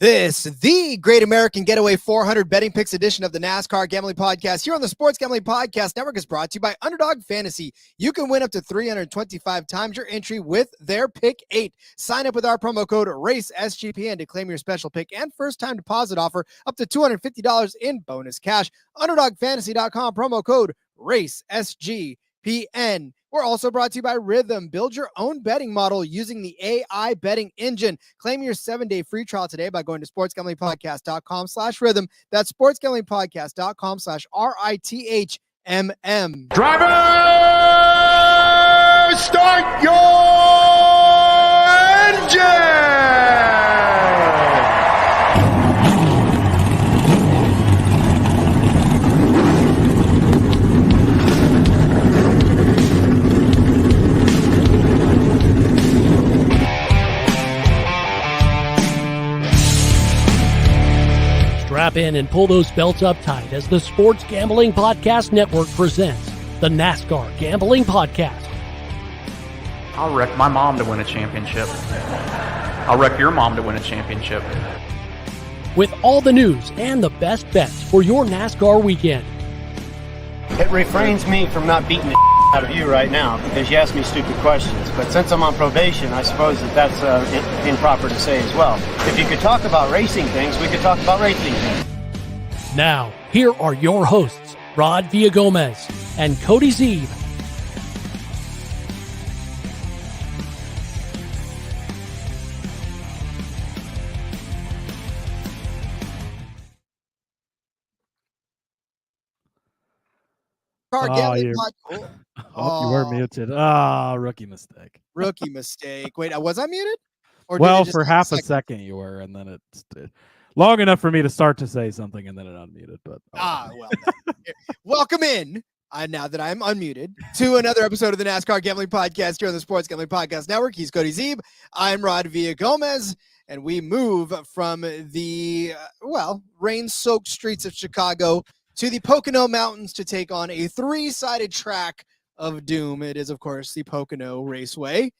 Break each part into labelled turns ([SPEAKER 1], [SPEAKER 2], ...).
[SPEAKER 1] The Great American Getaway 400 Betting Picks edition of the NASCAR Gambling Podcast here on the Sports Gambling Podcast Network is brought to you by Underdog Fantasy. You can win up to 325 times your entry with their Pick 8. Sign up with our promo code RACESGPN to claim your special pick and first-time deposit offer up to $250 in bonus cash. UnderdogFantasy.com, promo code RACESGPN. We're also brought to you by Rhythm. Build your own betting model using the AI betting engine. Claim your 7-day free trial today by going to sportsgamblingpodcast.com/rhythm. That's sportsgamblingpodcast.com/RITHMM.
[SPEAKER 2] Driver, start your engine!
[SPEAKER 3] Strap in and pull those belts up tight as the Sports Gambling Podcast Network presents the NASCAR Gambling Podcast.
[SPEAKER 4] I'll wreck my mom to win a championship. I'll wreck your mom to win a championship.
[SPEAKER 3] With all the news and the best bets for your NASCAR weekend.
[SPEAKER 5] It refrains me from not beating the out of you right now because you asked me stupid questions. But since I'm on probation, I suppose that's improper to say as well. If you could talk about racing things, we could talk about racing things.
[SPEAKER 3] Now, here are your hosts, Rod Villagomez and Cody Zeeb.
[SPEAKER 6] You were muted. Rookie mistake.
[SPEAKER 1] Rookie mistake. Wait, was I muted? Or
[SPEAKER 6] well, for half a second you were, and then it's long enough for me to start to say something, and then it unmuted. But
[SPEAKER 1] welcome in. Now that I'm unmuted to another episode of the NASCAR Gambling Podcast here on the Sports Gambling Podcast Network. He's Cody Zeeb. I'm Rod Villagomez, and we move from the rain-soaked streets of Chicago to the Pocono Mountains to take on a three-sided track of doom. It is, of course, the Pocono Raceway.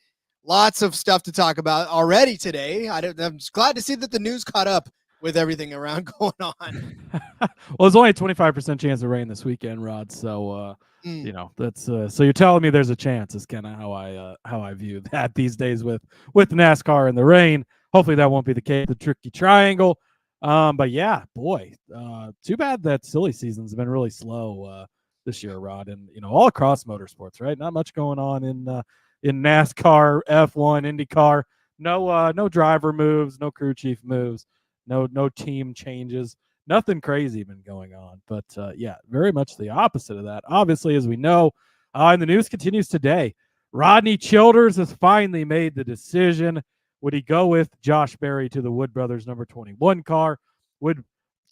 [SPEAKER 1] Lots of stuff to talk about already today. I'm just glad to see that the news caught up with everything around going on.
[SPEAKER 6] Well, there's only a 25% chance of rain this weekend, Rod. So, that's so you're telling me there's a chance is kind of how I view that these days with NASCAR and the rain. Hopefully that won't be the case. The tricky triangle. But yeah, boy, too bad that silly season's been really slow this year, Rod, and all across motorsports, right? Not much going on in NASCAR, F1, IndyCar. No driver moves, no crew chief moves, no team changes, nothing crazy been going on. But yeah, very much the opposite of that. Obviously, as we know, and the news continues today. Rodney Childers has finally made the decision. Would he go with Josh Berry to the Wood Brothers number 21 car? Would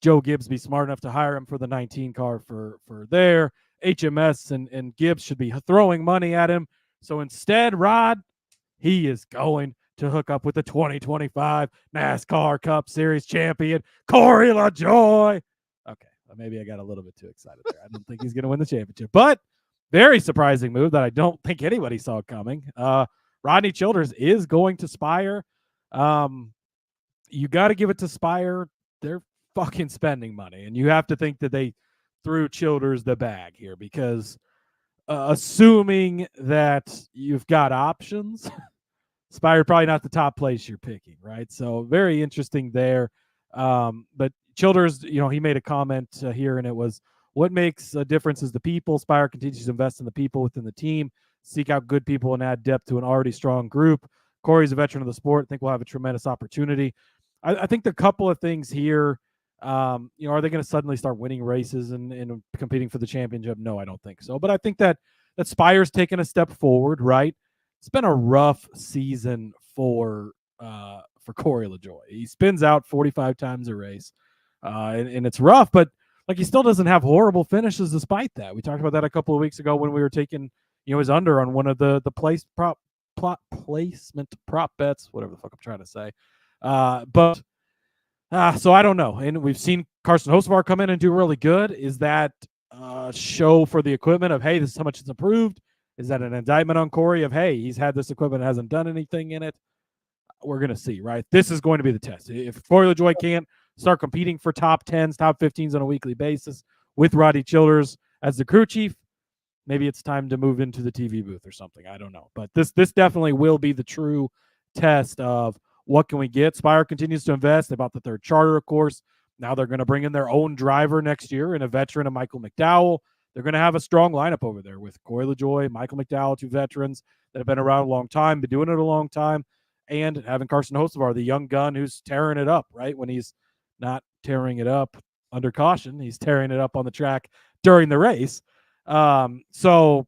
[SPEAKER 6] Joe Gibbs be smart enough to hire him for the 19 car for there? HMS and Gibbs should be throwing money at him. So instead, Rod, he is going to hook up with the 2025 NASCAR Cup Series champion, Corey LaJoie. Okay, maybe I got a little bit too excited there. I don't think he's going to win the championship, but very surprising move that I don't think anybody saw coming. Rodney Childers is going to Spire. You got to give it to Spire. They're fucking spending money, and you have to think that they threw Childers the bag here because assuming that you've got options, Spire probably not the top place you're picking, right? So very interesting there. But Childers, he made a comment here, and it was, what makes a difference is the people. Spire continues to invest in the people within the team, seek out good people, and add depth to an already strong group. Corey's a veteran of the sport. I think we'll have a tremendous opportunity. I think the couple of things here, are they going to suddenly start winning races and competing for the championship? No, I don't think so. But I think that Spire's taken a step forward, right? It's been a rough season for Corey LaJoie. He spins out 45 times a race, and it's rough, but he still doesn't have horrible finishes despite that. We talked about that a couple of weeks ago when we were taking his under on one of the placement prop bets, whatever the fuck I'm trying to say. So I don't know. And we've seen Carson Hocevar come in and do really good. Is that show for the equipment of, hey, this is how much it's improved? Is that an indictment on Corey of, hey, he's had this equipment, hasn't done anything in it? we're going to see, right? This is going to be the test. If Corey LaJoie can't start competing for top 10s, top 15s on a weekly basis with Roddy Childers as the crew chief, maybe it's time to move into the TV booth or something. I don't know. But this definitely will be the true test of what can we get. Spire continues to invest. They bought the third charter, of course. Now they're going to bring in their own driver next year and a veteran of Michael McDowell. They're going to have a strong lineup over there with Corey LaJoie, Michael McDowell, two veterans that have been around a long time, been doing it a long time, and having Carson Hocevar, the young gun who's tearing it up, right? When he's not tearing it up under caution, he's tearing it up on the track during the race. So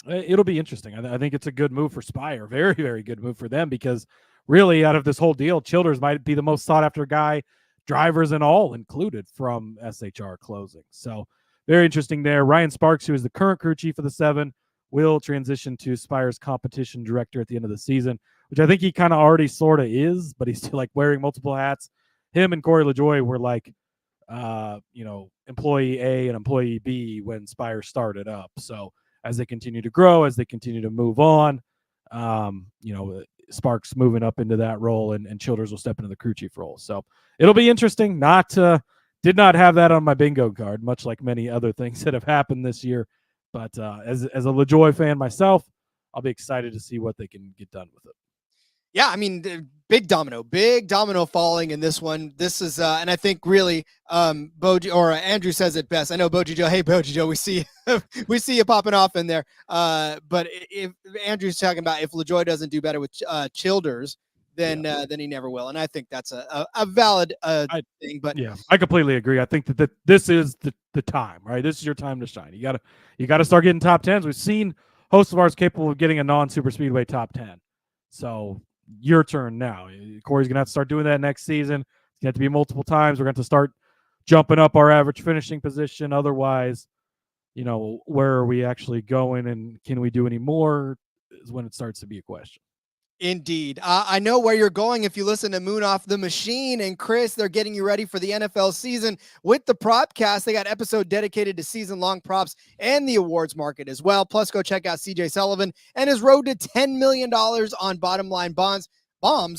[SPEAKER 6] it'll be interesting. I think it's a good move for Spire. Very, very good move for them, because really out of this whole deal, Childers might be the most sought after guy, drivers and all included, from SHR closing. So very interesting there. Ryan Sparks, who is the current crew chief of the 7, will transition to Spire's competition director at the end of the season, which I think he kind of already sort of is, but he's still like wearing multiple hats. Him and Corey LaJoie were like, employee A and employee B when Spire started up. So as they continue to grow, as they continue to move on, Sparks moving up into that role, and Childers will step into the crew chief role. So it'll be interesting. Did not have that on my bingo card, much like many other things that have happened this year. But as a LaJoie fan myself, I'll be excited to see what they can get done with it.
[SPEAKER 1] Yeah, I mean, big domino falling in this one. This is, and I think really, Andrew says it best. I know Boji Joe. Hey, Boji Joe, we see you popping off in there. But if Andrew's talking about if LaJoie doesn't do better with Childers, then he never will. And I think that's a valid thing. But
[SPEAKER 6] yeah, I completely agree. I think that this is the time, right? This is your time to shine. You gotta start getting top 10s. We've seen hosts of ours capable of getting a non-super speedway top 10. So your turn now. Corey's gonna have to start doing that next season. It's gonna have to be multiple times. We're going to start jumping up our average finishing position. Otherwise, where are we actually going, and can we do any more is when it starts to be a question.
[SPEAKER 1] Indeed. I know where you're going if you listen to Moon Off the Machine. And Chris, they're getting you ready for the NFL season with the Propcast. They got episode dedicated to season-long props and the awards market as well. Plus, go check out CJ Sullivan and his road to $10 million on Bottom Line Bombs.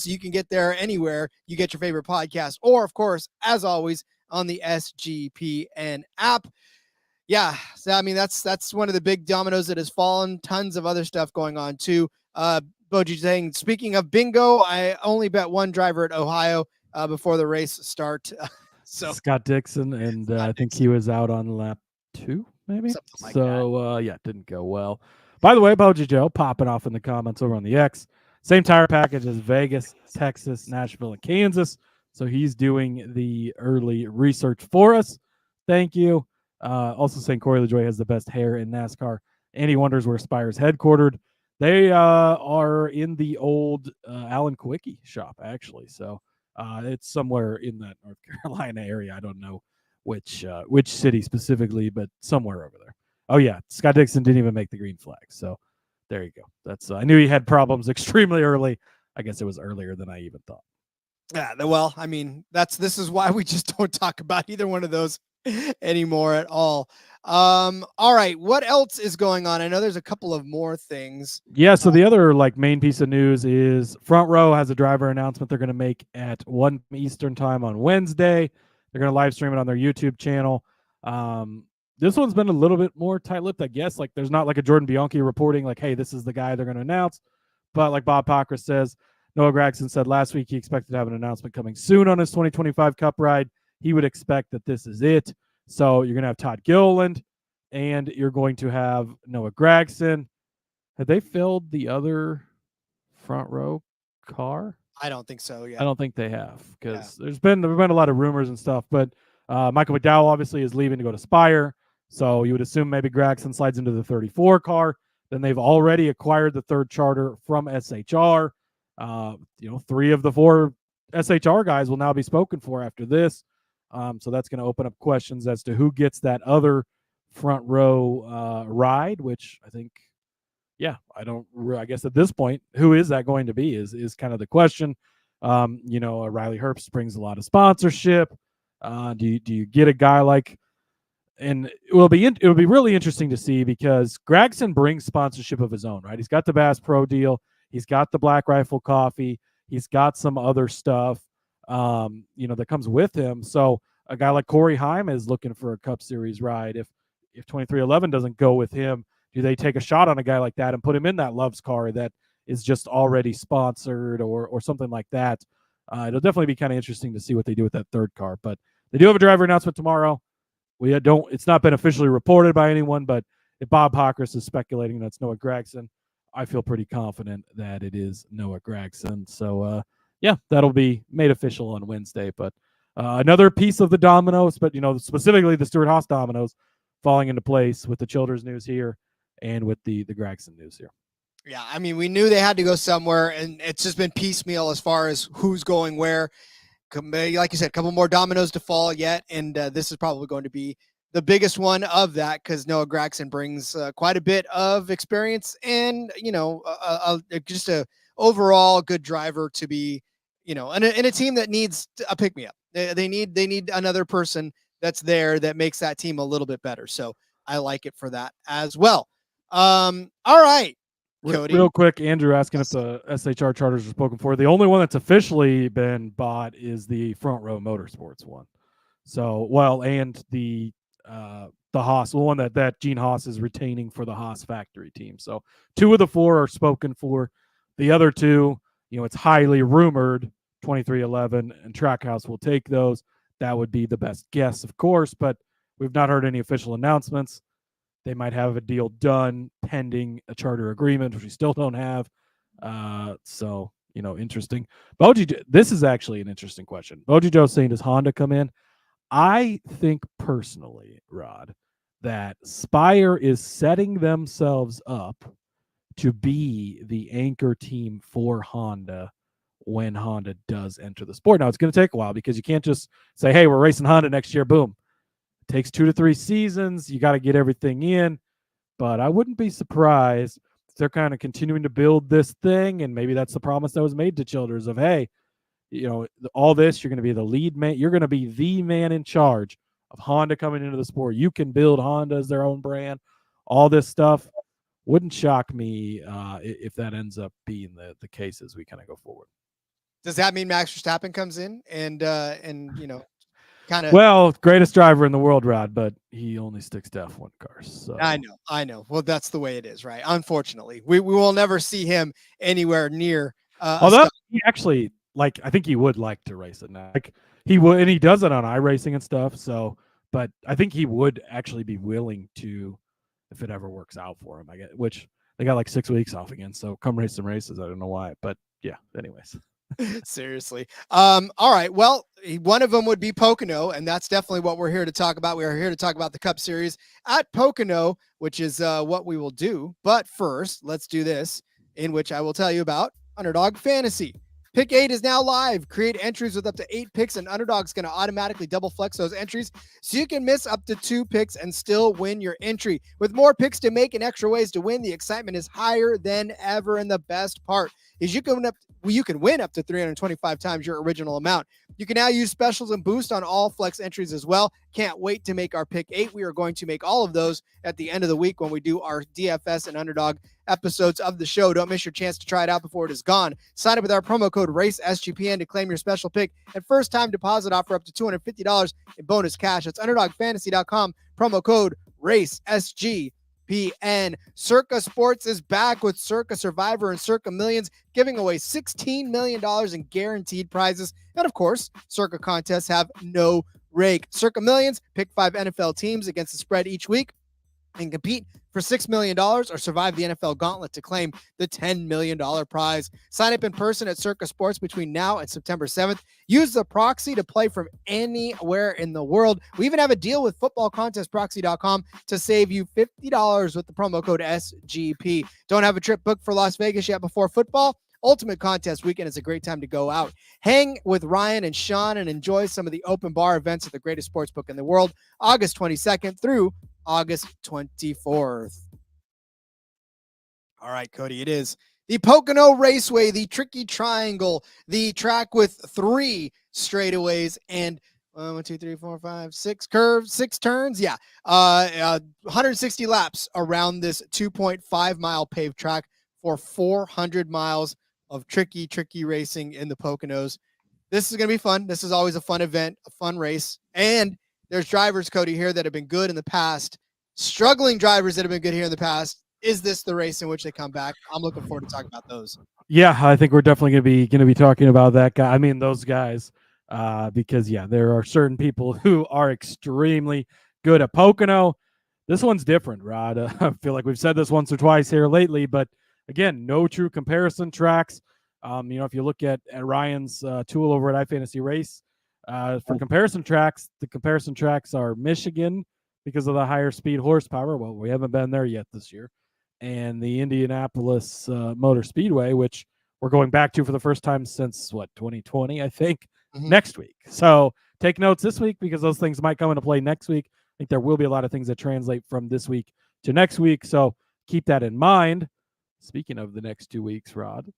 [SPEAKER 1] You can get there anywhere you get your favorite podcast, or, of course, as always, on the SGPN app. Yeah, so I mean, that's one of the big dominoes that has fallen. Tons of other stuff going on, too. Boji saying, speaking of bingo, I only bet one driver at Ohio before the race start. So
[SPEAKER 6] Scott Dixon, and I think he was out on lap 2, maybe.
[SPEAKER 1] Something like that.
[SPEAKER 6] Yeah, it didn't go well. By the way, Boji Joe popping off in the comments over on the X. Same tire package as Vegas, Texas, Nashville, and Kansas. So he's doing the early research for us. Thank you. Also saying Corey LaJoie has the best hair in NASCAR, and he wonders where Spire's headquartered. They are in the old Alan Quickie shop, actually. So it's somewhere in that North Carolina area. I don't know which city specifically, but somewhere over there. Oh, yeah. Scott Dixon didn't even make the green flag. So there you go. That's I knew he had problems extremely early. I guess it was earlier than I even thought.
[SPEAKER 1] Yeah, well, I mean, this is why we just don't talk about either one of those anymore at all. All right, what else is going on? I know there's a couple of more things.
[SPEAKER 6] Yeah, so the other main piece of news is Front Row has a driver announcement they're going to make at 1 Eastern time on Wednesday. They're going to live stream it on their YouTube channel. This one's been a little bit more tight-lipped, I guess. There's not a Jordan Bianchi reporting hey, this is the guy they're going to announce. But like Bob Pockris says, Noah Gragson said last week he expected to have an announcement coming soon on his 2025 Cup ride. He would expect that this is it. So you're going to have Todd Gilliland, and you're going to have Noah Gragson. Have they filled the other Front Row car?
[SPEAKER 1] I don't think so. Yeah,
[SPEAKER 6] I don't think they have, because there's been a lot of rumors and stuff. But Michael McDowell obviously is leaving to go to Spire, so you would assume maybe Gragson slides into the 34 car. Then they've already acquired the third charter from SHR. 3 of the 4 SHR guys will now be spoken for after this. So that's going to open up questions as to who gets that other Front Row ride, which I think, I guess at this point, who is that going to be is kind of the question. Riley Herbst brings a lot of sponsorship. Do you get a guy and it'll be really interesting to see, because Gragson brings sponsorship of his own, right? He's got the Bass Pro deal. He's got the Black Rifle Coffee. He's got some other stuff, that comes with him. So a guy like Corey Heim is looking for a Cup Series ride. If 2311 doesn't go with him, do they take a shot on a guy like that and put him in that Love's car that is just already sponsored or something like that? It'll definitely be kind of interesting to see what they do with that third car. But they do have a driver announcement tomorrow. It's not been officially reported by anyone, but if Bob Pockris is speculating that's Noah Gragson, I feel pretty confident that it is Noah Gragson. So, that'll be made official on Wednesday. But another piece of the dominoes, but, specifically the Stewart-Haas dominoes falling into place with the Childers news here and with the Gragson news here.
[SPEAKER 1] Yeah, I mean, we knew they had to go somewhere, and it's just been piecemeal as far as who's going where. Like you said, a couple more dominoes to fall yet, and this is probably going to be the biggest one of that because Noah Gragson brings quite a bit of experience and, just a overall good driver to be, in a team that needs a pick-me-up. They need another person that's there that makes that team a little bit better. So I like it for that as well. All right. Cody.
[SPEAKER 6] Real quick, Andrew asking if the SHR charters are spoken for. The only one that's officially been bought is the Front Row Motorsports one. So, and the Haas, the one that Gene Haas is retaining for the Haas factory team. So 2 of the 4 are spoken for. The other 2, it's highly rumored 2311 and Trackhouse will take those. That would be the best guess, of course, but we've not heard any official announcements. They might have a deal done pending a charter agreement, which we still don't have. So, interesting. This is actually an interesting question. Boji Joe saying, does Honda come in? I think personally, Rod, that Spire is setting themselves up to be the anchor team for Honda when Honda does enter the sport. Now, it's going to take a while because you can't just say, hey, we're racing Honda next year. Boom. Takes 2 to 3 seasons. You got to get everything in, but I wouldn't be surprised if they're kind of continuing to build this thing. And maybe that's the promise that was made to Childers of, hey, all this, you're going to be the lead man. You're going to be the man in charge of Honda coming into the sport. You can build Honda as their own brand. All this stuff wouldn't shock me if that ends up being the case as we kind of go forward.
[SPEAKER 1] Does that mean Max Verstappen comes in and kind of,
[SPEAKER 6] well, greatest driver in the world, Rod, but he only sticks to F1 cars. So.
[SPEAKER 1] I know. Well, that's the way it is, right? Unfortunately, we will never see him anywhere near.
[SPEAKER 6] Although he actually, I think he would like to race it now. He would, and he does it on iRacing and stuff. So, but I think he would actually be willing to, if it ever works out for him. I get, which they got 6 weeks off again. So come race some races. I don't know why, but yeah. Anyways.
[SPEAKER 1] Seriously. All right. Well, one of them would be Pocono, and that's definitely what we're here to talk about. We are here to talk about the Cup Series at Pocono, which is what we will do. But first, let's do this, in which I will tell you about Underdog Fantasy. Pick 8 is now live. Create entries with up to 8 picks, and Underdog's going to automatically double flex those entries so you can miss up to 2 picks and still win your entry. With more picks to make and extra ways to win, the excitement is higher than ever, and the best part is you can win up to 325 times your original amount. You can now use specials and boost on all flex entries as well. Can't wait to make our Pick 8. We are going to make all of those at the end of the week when we do our DFS and Underdog episodes of the show. Don't miss your chance to try it out before it is gone. Sign up with our promo code RACESGPN to claim your special pick and first time deposit offer up to $250 in bonus cash. That's underdogfantasy.com, promo code RACESGPN. Circa Sports is back with Circa Survivor and Circa Millions, giving away $16 million in guaranteed prizes. And of course, Circa contests have no rake. Circa Millions, pick 5 NFL teams against the spread each week and compete for $6 million or survive the NFL gauntlet to claim the $10 million prize. Sign up in person at Circa Sports between now and September 7th. Use the proxy to play from anywhere in the world. We even have a deal with footballcontestproxy.com to save you $50 with the promo code SGP. Don't have a trip booked for Las Vegas yet before football? Ultimate Contest Weekend is a great time to go out. Hang with Ryan and Sean and enjoy some of the open bar events at the greatest sportsbook in the world, August 22nd through August 24th. All right, Cody, it is the Pocono Raceway, the tricky triangle, the track with 3 straightaways and 6 curves, 6 turns. Yeah. 160 laps around this 2.5 mile paved track for 400 miles of tricky racing in the Poconos. This is going to be fun. This is always a fun event, a fun race. And there's drivers, Cody, here that have been good in the past, struggling drivers that have been good here in the past. Is this the race in which they come back? I'm looking forward to talking about those.
[SPEAKER 6] Yeah, I think we're definitely going to be talking about that guy. I mean, those guys, because there are certain people who are extremely good at Pocono. This one's different, Rod. I feel like we've said this once or twice here lately, but again, no true comparison tracks. If you look at Ryan's tool over at iFantasy Race, for comparison tracks, the comparison tracks are Michigan because of the higher speed horsepower. Well, we haven't been there yet this year. And the Indianapolis Motor Speedway, which we're going back to for the first time since 2020, I think, next week. So take notes this week because those things might come into play next week. I think there will be a lot of things that translate from this week to next week. So keep that in mind. Speaking of the next 2 weeks, Rod,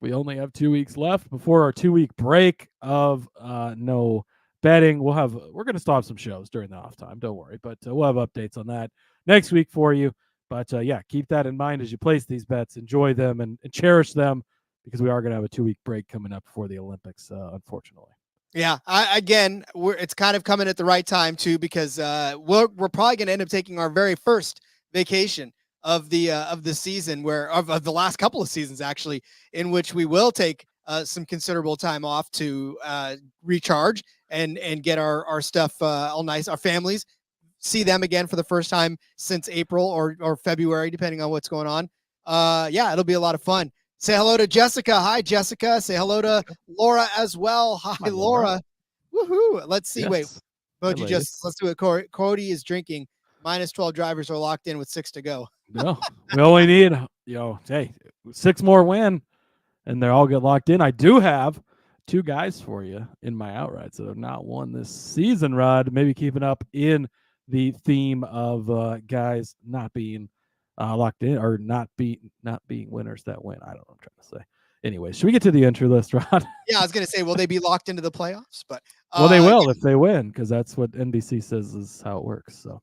[SPEAKER 6] we only have 2 weeks left before our 2-week break of no betting. We're going to still have some shows during the off time. Don't worry, but we'll have updates on that next week for you. But keep that in mind as you place these bets. Enjoy them and cherish them because we are going to have a 2-week break coming up before the Olympics, unfortunately.
[SPEAKER 1] Yeah, it's kind of coming at the right time too because we're probably going to end up taking our very first vacation of the season, of the last couple of seasons actually, in which we will take some considerable time off to recharge and get our stuff all nice, our families. See them again for the first time since April or February, depending on what's going on. It'll be a lot of fun. Say hello to Jessica. Hi, Jessica. Say hello to Laura as well. Hi, Laura. Woohoo. Let's see.
[SPEAKER 6] Yes.
[SPEAKER 1] Wait, let's do it. Cody is drinking. Minus 12 drivers are locked in with 6 to go.
[SPEAKER 6] No, we only need, 6 more win and they all get locked in. I do have 2 guys for you in my outrights that have not won this season, Rod. Maybe keeping up in the theme of guys not being locked in or not being winners that win. I don't know what I'm trying to say. Anyway, should we get to the entry list, Rod?
[SPEAKER 1] Yeah, I was going to say, will they be locked into the playoffs? But
[SPEAKER 6] well, they will if they win because that's what NBC says is how it works. So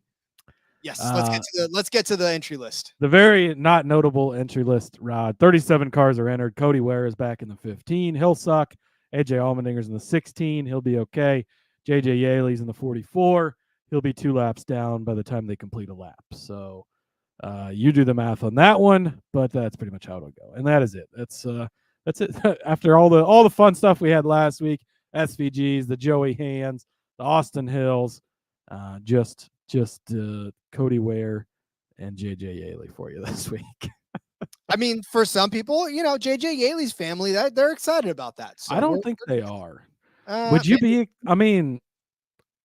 [SPEAKER 1] yes, let's get to the entry list.
[SPEAKER 6] The very not notable entry list, Rod. 37 cars are entered. Cody Ware is back in the 15. He'll suck. AJ Allmendinger's in the 16. He'll be okay. JJ Yaley's in the 44. He'll be 2 laps down by the time they complete a lap. So you do the math on that one, but that's pretty much how it'll go. And that is it. That's it. After all the fun stuff we had last week, SVGs, the Joey Hands, the Austin Hills, just Cody Ware and JJ Yaley for you this week.
[SPEAKER 1] I mean, for some people, JJ Yaley's family, they're excited about that. So
[SPEAKER 6] I don't think they are. Would you be? I mean,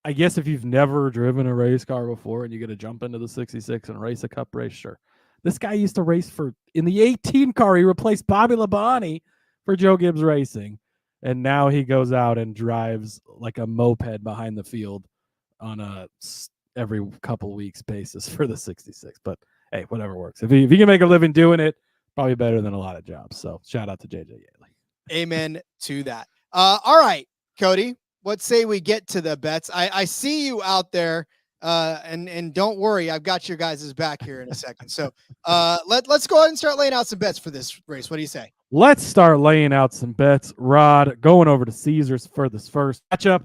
[SPEAKER 6] I guess if you've never driven a race car before and you get to jump into the 66 and race a cup race, sure. This guy used to race in the 18 car. He replaced Bobby Labonte for Joe Gibbs Racing. And now he goes out and drives like a moped behind the field on a every couple weeks basis for the 66. But hey, whatever works. If you can make a living doing it, probably better than a lot of jobs. So shout out to JJ Yaley.
[SPEAKER 1] Amen to that. All right, Cody. What say we get to the bets? I see you out there, and don't worry, I've got your guys' back here in a second. So let's go ahead and start laying out some bets for this race. What do you say?
[SPEAKER 6] Let's start laying out some bets. Rod, going over to Caesars for this first matchup.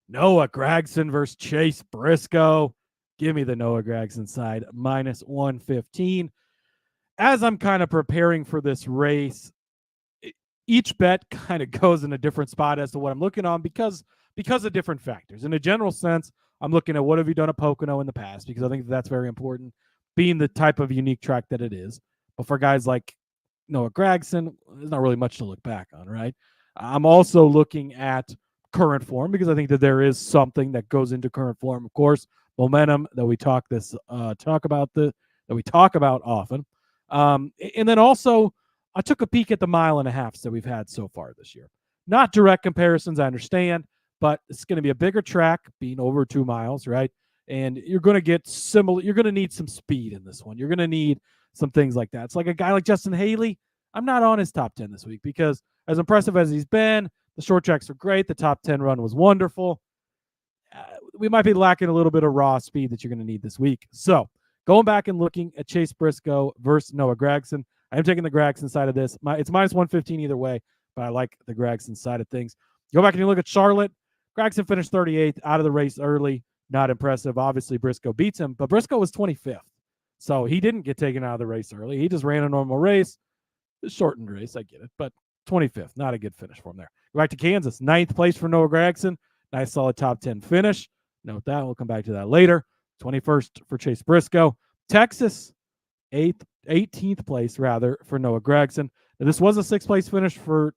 [SPEAKER 6] Noah Gragson versus Chase Briscoe. Give me the Noah Gragson side, minus 115. As I'm kind of preparing for this race, each bet kind of goes in a different spot as to what I'm looking on because of different factors. In a general sense, I'm looking at what have you done at Pocono in the past because I think that's very important, being the type of unique track that it is. But for guys like Noah Gragson, there's not really much to look back on, right? I'm also looking at current form because I think that there is something that goes into current form. Of course, momentum that we talk about often, and then also I took a peek at the 1.5 miles that we've had so far this year. Not direct comparisons, I understand, but it's going to be a bigger track, being over 2 miles, right? And you're going to get similar. You're going to need some speed in this one. You're going to need some things like that. It's like a guy like Justin Haley. I'm not on his top 10 this week because as impressive as he's been, the short tracks are great. The top 10 run was wonderful. We might be lacking a little bit of raw speed that you're going to need this week. So going back and looking at Chase Briscoe versus Noah Gragson, I'm taking the Gragson side of this. It's minus 115 either way, but I like the Gragson side of things. Go back and you look at Charlotte. Gragson finished 38th, out of the race early. Not impressive. Obviously, Briscoe beats him, but Briscoe was 25th. So he didn't get taken out of the race early. He just ran a normal race. A shortened race, I get it, but 25th, not a good finish for him there. Go back to Kansas. 9th place for Noah Gragson. Nice solid top 10 finish. Note that. We'll come back to that later. 21st for Chase Briscoe. Texas, 18th place, rather, for Noah Gragson. Now, this was a 6th place finish for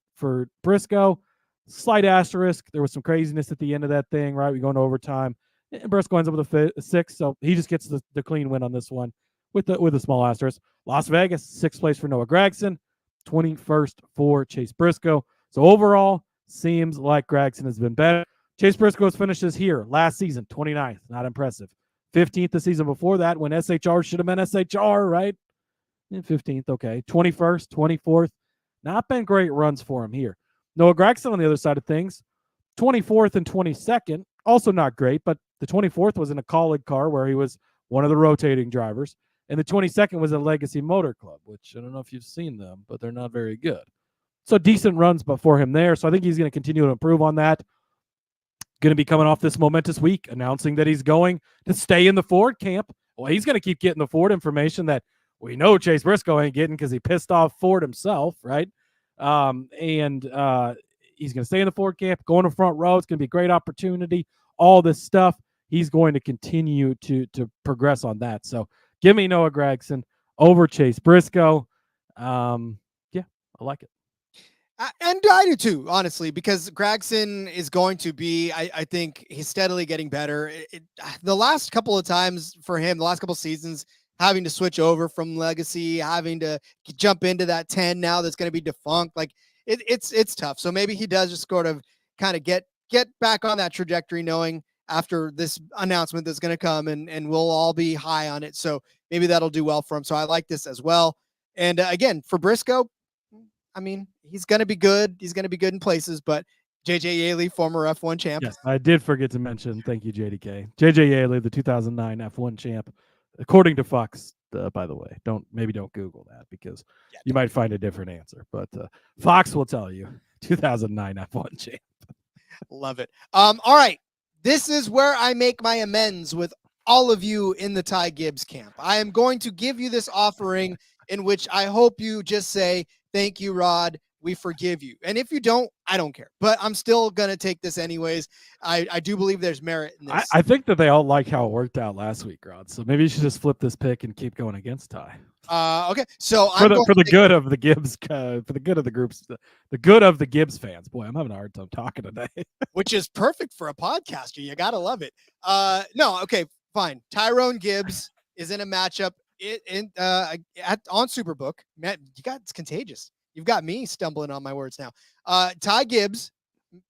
[SPEAKER 6] Briscoe. Slight asterisk. There was some craziness at the end of that thing, right? We go into overtime. And Briscoe ends up with a 6th, so he just gets the clean win on this one with a small asterisk. Las Vegas, 6th place for Noah Gragson. 21st for Chase Briscoe. So overall, seems like Gragson has been better. Chase Briscoe's finishes here last season, 29th, not impressive. 15th the season before that when SHR should have been SHR, right? And 15th, okay. 21st, 24th, not been great runs for him here. Noah Gragson on the other side of things, 24th and 22nd, also not great, but the 24th was in a Colleague car where he was one of the rotating drivers. And the 22nd was a Legacy Motor Club, which I don't know if you've seen them, but they're not very good. So decent runs for him there. So I think he's going to continue to improve on that. Going to be coming off this momentous week, announcing that he's going to stay in the Ford camp. Well, he's going to keep getting the Ford information that we know Chase Briscoe ain't getting because he pissed off Ford himself, right? And he's going to stay in the Ford camp, going to front row. It's going to be a great opportunity. All this stuff, he's going to continue to progress on that. So give me Noah Gragson over Chase Briscoe. Yeah, I like it.
[SPEAKER 1] And I do too, honestly, because Gragson is going to be, I think he's steadily getting better. The last couple of times for him, the last couple of seasons, having to switch over from Legacy, having to jump into that 10 now that's going to be defunct, like it's tough. So maybe he does just sort of kind of get back on that trajectory, knowing after this announcement that's going to come and we'll all be high on it. So maybe that'll do well for him. So I like this as well. And again, for Briscoe, I mean, he's going to be good. He's going to be good in places, but JJ Yaley, former F1 champ.
[SPEAKER 6] Yes, I did forget to mention, thank you, JDK. JJ Yaley, the 2009 F1 champ, according to Fox, by the way. Don't Google that because you might find a different answer, but Fox will tell you 2009 F1 champ.
[SPEAKER 1] Love it. All right. This is where I make my amends with all of you in the Ty Gibbs camp. I am going to give you this offering in which I hope you just say, thank you, Rod. We forgive you. And if you don't, I don't care. But I'm still going to take this anyways. I do believe there's merit in this.
[SPEAKER 6] I think that they all like how it worked out last week, Rod. So maybe you should just flip this pick and keep going against Ty.
[SPEAKER 1] Okay. So
[SPEAKER 6] for the good of the Gibbs, for the good of the groups, the good of the Gibbs fans. Boy, I'm having a hard time talking today.
[SPEAKER 1] Which is perfect for a podcaster. You got to love it. No, okay, fine. Tyrone Gibbs is in a matchup on Superbook. Matt, it's contagious. You've got me stumbling on my words now. Ty Gibbs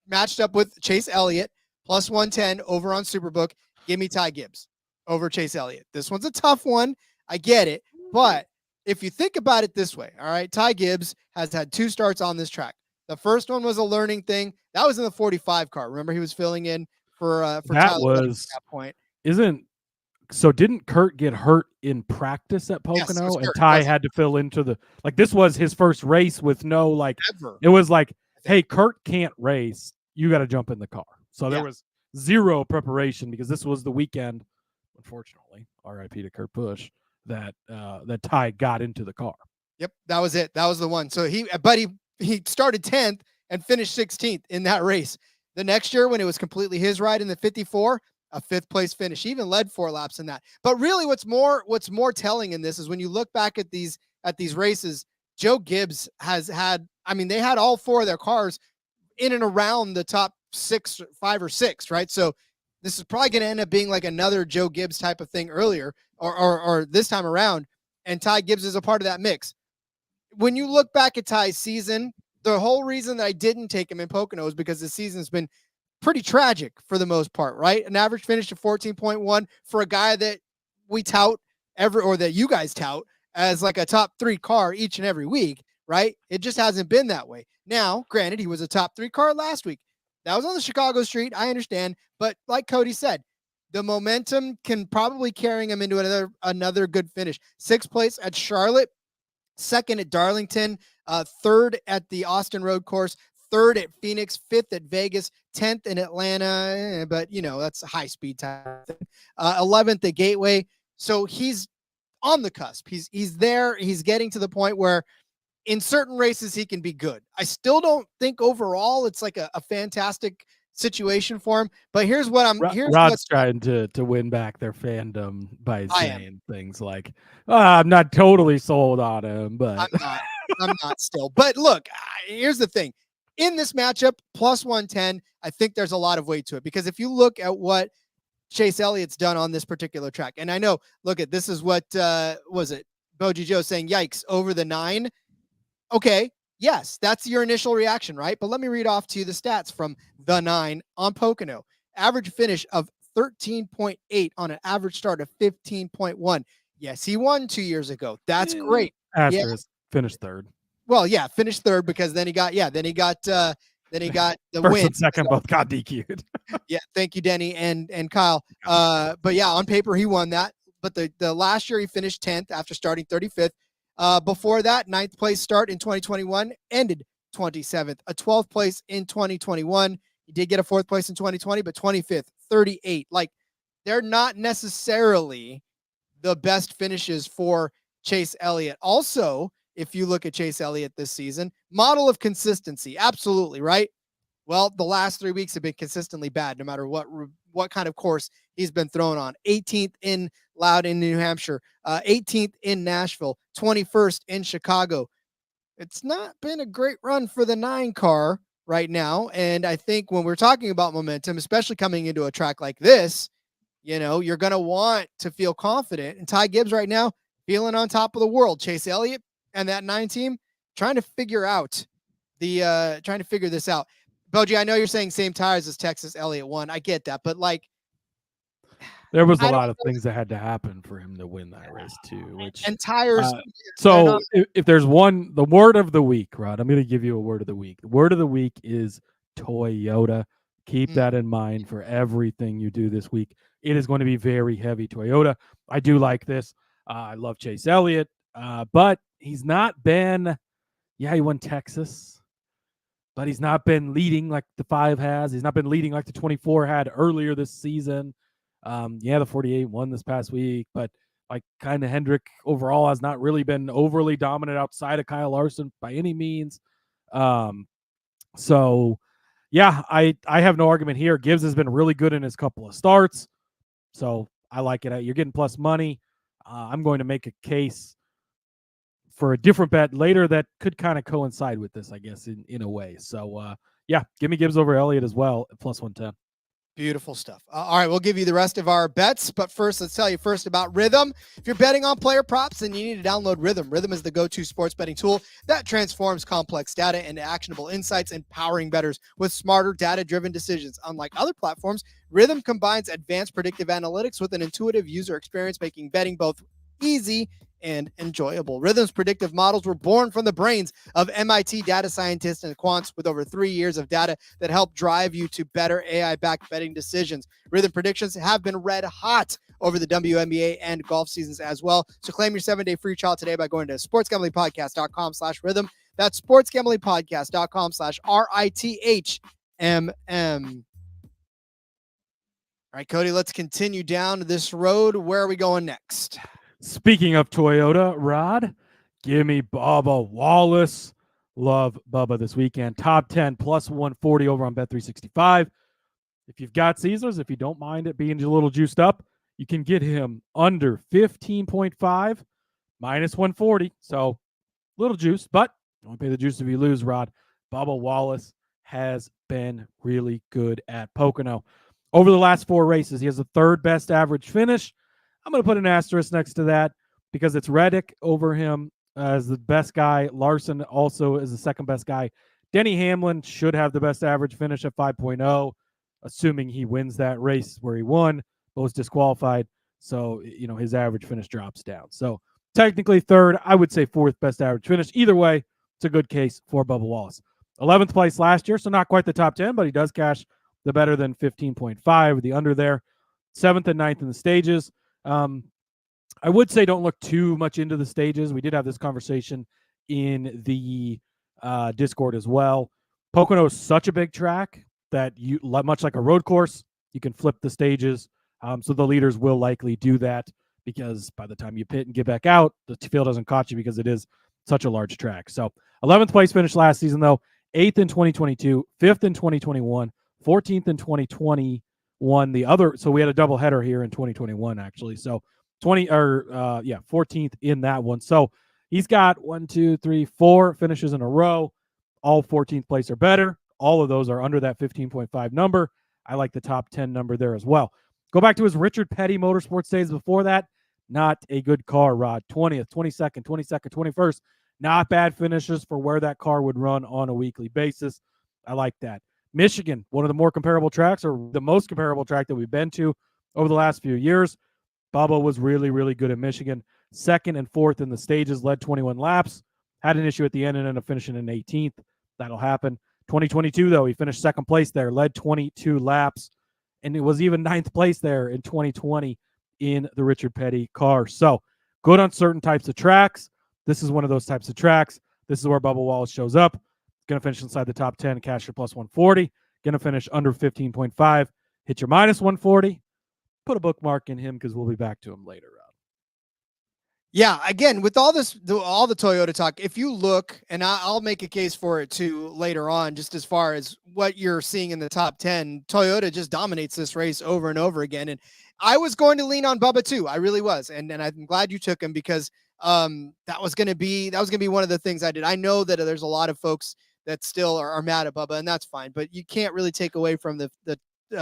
[SPEAKER 1] matched up with Chase Elliott, plus 110 over on Superbook. Give me Ty Gibbs over Chase Elliott. This one's a tough one. I get it. But if you think about it this way, all right, Ty Gibbs has had 2 starts on this track. The first one was a learning thing. That was in the 45 car. Remember, he was filling in for
[SPEAKER 6] that
[SPEAKER 1] Tyler Reddick
[SPEAKER 6] was
[SPEAKER 1] at that point.
[SPEAKER 6] Didn't Kurt get hurt in practice at Pocono?
[SPEAKER 1] Yes,
[SPEAKER 6] and Ty had to fill into this was his first race with no
[SPEAKER 1] ever.
[SPEAKER 6] It was like, hey, Kurt can't race. You got to jump in the car. So there was zero preparation because this was the weekend, unfortunately, RIP to Kurt Busch, that Ty got into the car.
[SPEAKER 1] Yep, that was it. That was the one. So he started 10th and finished 16th in that race. The next year when it was completely his ride in the 54, a 5th place finish. He even led 4 laps in that. But really what's more telling in this is when you look back at these races, Joe Gibbs has had, they had all 4 of their cars in and around the top 5 or 6, right? So this is probably going to end up being like another Joe Gibbs type of thing earlier or this time around. And Ty Gibbs is a part of that mix. When you look back at Ty's season, the whole reason that I didn't take him in Pocono is because the season's been pretty tragic for the most part, right? An average finish of 14.1 for a guy that we tout that you guys tout as like a top 3 car each and every week, right? It just hasn't been that way. Now, granted, he was a top 3 car last week. That was on the Chicago street. I understand. But like Cody said, the momentum can probably carry him into another good finish. 6th place at Charlotte. second at Darlington, third at the Austin Road Course, third at Phoenix, fifth at Vegas, 10th in Atlanta, but that's a high speed time. 11th at Gateway. So he's on the cusp. He's there. He's getting to the point where in certain races he can be good. I still don't think overall it's like a fantastic situation for him. But here's what
[SPEAKER 6] Rod's trying to win back their fandom by saying things like, I'm not totally sold on him, but
[SPEAKER 1] I'm not still. But look, here's the thing. In this matchup, plus 110, I think there's a lot of weight to it, because if you look at what Chase Elliott's done on this particular track, and I know, look at this is what was it? Boji Joe saying, yikes, over the 9. Okay, yes, that's your initial reaction, right? But let me read off to you the stats from the 9 on Pocono. Average finish of 13.8 on an average start of 15.1. Yes, he won 2 years ago. That's great.
[SPEAKER 6] Asterisk, finished third.
[SPEAKER 1] Well, yeah, finished third because then he got the
[SPEAKER 6] First
[SPEAKER 1] win.
[SPEAKER 6] and second both got DQ'd.
[SPEAKER 1] Yeah, thank you, Denny and Kyle. But yeah, on paper he won that. But the last year he finished 10th after starting 35th. Before that, 9th place start in 2021, ended 27th. A 12th place in 2021. He did get a 4th place in 2020, but 25th, 38. Like, they're not necessarily the best finishes for Chase Elliott. Also, if you look at Chase Elliott this season, model of consistency, absolutely, right? Well, the last 3 weeks have been consistently bad, no matter what kind of course he's been thrown on. 18th in Loudon, New Hampshire, 18th in Nashville, 21st in Chicago. It's not been a great run for the 9 car right now. And I think when we're talking about momentum, especially coming into a track like this, you're going to want to feel confident. And Ty Gibbs right now feeling on top of the world. Chase Elliott and that 9 team trying to figure this out. Boji, I know you're saying same tires as Texas. Elliott won. I get that, but
[SPEAKER 6] there was a lot of things that had to happen for him to win that race too.
[SPEAKER 1] And tires.
[SPEAKER 6] So if there's the word of the week, Rod, I'm going to give you a word of the week. The word of the week is Toyota. Keep that in mind for everything you do this week. It is going to be very heavy Toyota. I do like this. I love Chase Elliott, but he's not been. Yeah, he won Texas. But he's not been leading like the 5 has. He's not been leading like the 24 had earlier this season. The 48 won this past week, but kind of Hendrick overall has not really been overly dominant outside of Kyle Larson by any means. So yeah, I have no argument here. Gibbs has been really good in his couple of starts. So I like it. You're getting plus money. I'm going to make a case for a different bet later that could kind of coincide with this, I guess, in a way. So, give me Gibbs over Elliott as well at plus 110.
[SPEAKER 1] Beautiful stuff. All right, we'll give you the rest of our bets, but first, let's tell you first about Rhythm. If you're betting on player props, then you need to download Rhythm. Rhythm is the go-to sports betting tool that transforms complex data into actionable insights, empowering bettors with smarter, data-driven decisions. Unlike other platforms, Rhythm combines advanced predictive analytics with an intuitive user experience, making betting both easy and enjoyable. Rhythm's predictive models were born from the brains of MIT data scientists and quants with over 3 years of data that help drive you to better AI-backed betting decisions. Rhythm predictions have been red hot over the WNBA and golf seasons as well. So claim your 7-day free trial today by going to sportsgamblingpodcast.com/rhythm. That's sportsgamblingpodcast.com/RITHMM. All right, Cody, let's continue down this road. Where are we going next?
[SPEAKER 6] Speaking of Toyota, Rod, give me Bubba Wallace. Love Bubba this weekend. Top 10 plus 140 over on Bet365. If you've got Caesars, if you don't mind it being a little juiced up, you can get him under 15.5 minus 140. So little juice, but don't pay the juice if you lose, Rod. Bubba Wallace has been really good at Pocono. Over the last 4 races, he has the 3rd best average finish. I'm going to put an asterisk next to that because it's Reddick over him as the best guy. Larson also is the 2nd best guy. Denny Hamlin should have the best average finish at 5.0, assuming he wins that race where he won, but was disqualified. So, his average finish drops down. So technically 3rd, I would say 4th best average finish. Either way, it's a good case for Bubba Wallace. 11th place last year, so not quite the top 10, but he does cash the better than 15.5 with the under there. 7th and 9th in the stages. I would say don't look too much into the stages. We did have this conversation in the Discord as well. Pocono is such a big track that you, much like a road course, you can flip the stages. So the leaders will likely do that because by the time you pit and get back out, the field doesn't catch you because it is such a large track. So 11th place finish last season, though, 8th in 2022, 5th in 2021, 14th in 2021. The other, so we had a double header here in 2021, actually. So 14th in that one. So he's got 4 finishes in a row. All 14th place or better. All of those are under that 15.5 number. I like the top 10 number there as well. Go back to his Richard Petty Motorsports days before that. Not a good car, Rod. 20th, 22nd, 21st. Not bad finishes for where that car would run on a weekly basis. I like that. Michigan, one of the more comparable tracks, or the most comparable track that we've been to over the last few years. Bubba was really, really good at Michigan. 2nd and 4th in the stages, led 21 laps. Had an issue at the end and ended up finishing in 18th. That'll happen. 2022, though, he finished 2nd place there, led 22 laps, and it was even 9th place there in 2020 in the Richard Petty car. So good on certain types of tracks. This is one of those types of tracks. This is where Bubba Wallace shows up. Going to finish inside the top 10, cash your plus 140. Going to finish under 15.5. Hit your minus 140. Put a bookmark in him because we'll be back to him later.
[SPEAKER 1] Yeah, again, with all the Toyota talk, if you look, and I'll make a case for it too later on, just as far as what you're seeing in the top 10, Toyota just dominates this race over and over again. And I was going to lean on Bubba too. I really was. And I'm glad you took him because that was going to be one of the things I did. I know that there's a lot of folks that still are mad at Bubba, and that's fine, but you can't really take away from the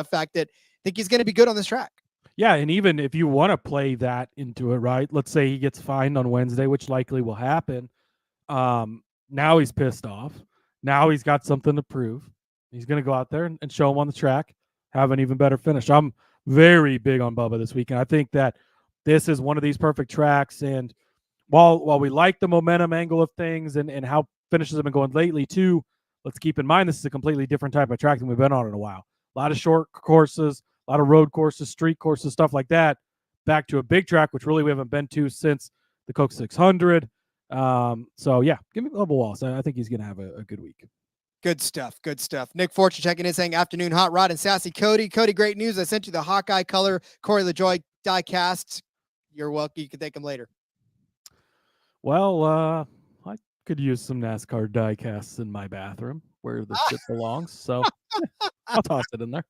[SPEAKER 1] fact that I think he's going to be good on this track.
[SPEAKER 6] Yeah, and even if you want to play that into it, right? Let's say he gets fined on Wednesday, which likely will happen. Now he's pissed off. Now he's got something to prove. He's going to go out there and show him on the track, have an even better finish. I'm very big on Bubba this weekend. I think that this is one of these perfect tracks. And while we like the momentum angle of things and how finishes have been going lately too, let's keep in mind this is a completely different type of track than we've been on in a while. A lot of short courses, a lot of road courses, street courses, stuff like that, back to a big track, which really we haven't been to since the Coke 600. So, yeah, give me Bubba Wallace. I think he's going to have a good week.
[SPEAKER 1] Good stuff. Good stuff. Nick Fortune checking in saying, afternoon, Hot Rod and Sassy Cody. Cody, great news. I sent you the Hawkeye color Corey LaJoie die cast. You're welcome. You can thank him later.
[SPEAKER 6] Well, I could use some NASCAR die casts in my bathroom where the shit belongs. So I'll toss it in there.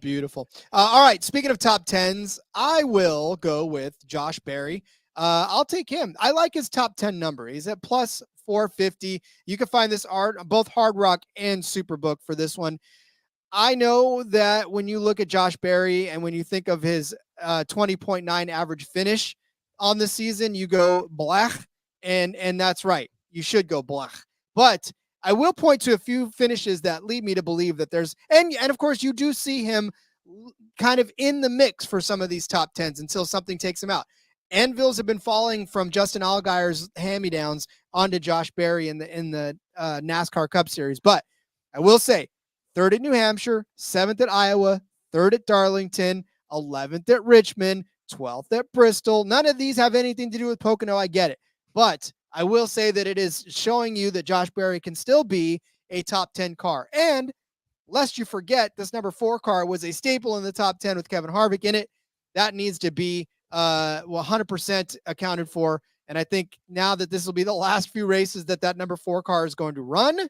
[SPEAKER 1] Beautiful. All right. Speaking of top 10s, I will go with Josh Berry. I'll take him. I like his top 10 number. He's at plus 450. You can find this art both Hard Rock and Superbook for this one. I know that when you look at Josh Berry and when you think of his 20.9 average finish on the season, you go blech, and that's right. You should go blech. But I will point to a few finishes that lead me to believe that there's, and of course you do see him kind of in the mix for some of these top 10s until something takes him out. Anvils have been falling from Justin Allgaier's hand-me-downs onto Josh Berry in the NASCAR Cup Series. But I will say 3rd at New Hampshire, 7th at Iowa, 3rd at Darlington, 11th at Richmond, 12th at Bristol. None of these have anything to do with Pocono. I get it. But I will say that it is showing you that Josh Berry can still be a top 10 car. And lest you forget, this number 4 car was a staple in the top 10 with Kevin Harvick in it. That needs to be 100% accounted for. And I think now that this will be the last few races that number 4 car is going to run,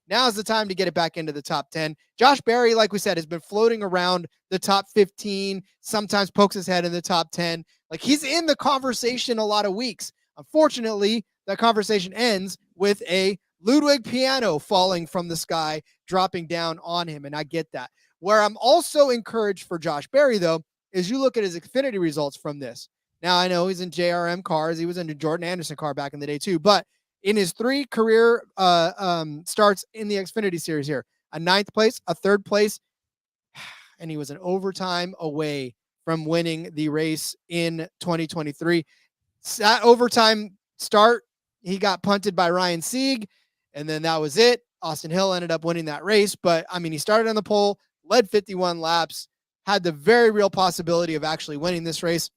[SPEAKER 1] now's the time to get it back into the top 10. Josh Berry, like we said, has been floating around the top 15, sometimes pokes his head in the top 10. Like, he's in the conversation a lot of weeks. Unfortunately, that conversation ends with a Ludwig piano falling from the sky, dropping down on him, and I get that. Where I'm also encouraged for Josh Berry, though, is you look at his Xfinity results from this. Now, I know he's in JRM cars. He was in a Jordan Anderson car back in the day, too. But in his 3 career starts in the Xfinity Series here, a 9th place, a 3rd place, and he was an overtime away from winning the race in 2023. That overtime start, he got punted by Ryan Sieg, and then that was it. Austin Hill ended up winning that race. But, I mean, he started on the pole, led 51 laps, had the very real possibility of actually winning this race.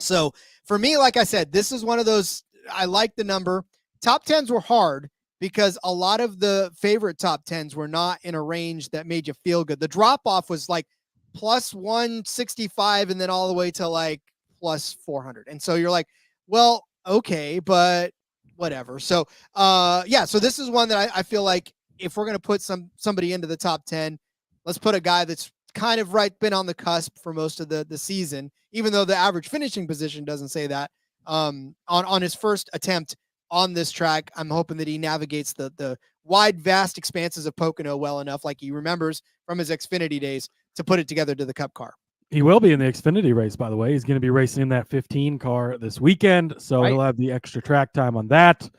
[SPEAKER 1] So for me, like I said, this is one of those, I like the number. Top 10s were hard because a lot of the favorite top 10s were not in a range that made you feel good. The drop off was like plus 165 and then all the way to like plus 400. And so you're like, well, okay, but whatever. So so this is one that I feel like if we're going to put somebody into the top 10, let's put a guy that's kind of been on the cusp for most of the season, even though the average finishing position doesn't say that. On his first attempt on this track, I'm hoping that he navigates the wide, vast expanses of Pocono well enough, like he remembers from his Xfinity days, to put it together to the Cup car.
[SPEAKER 6] He will be in the Xfinity race, by the way. He's going to be racing in that 15 car this weekend, so he'll have the extra track time on that.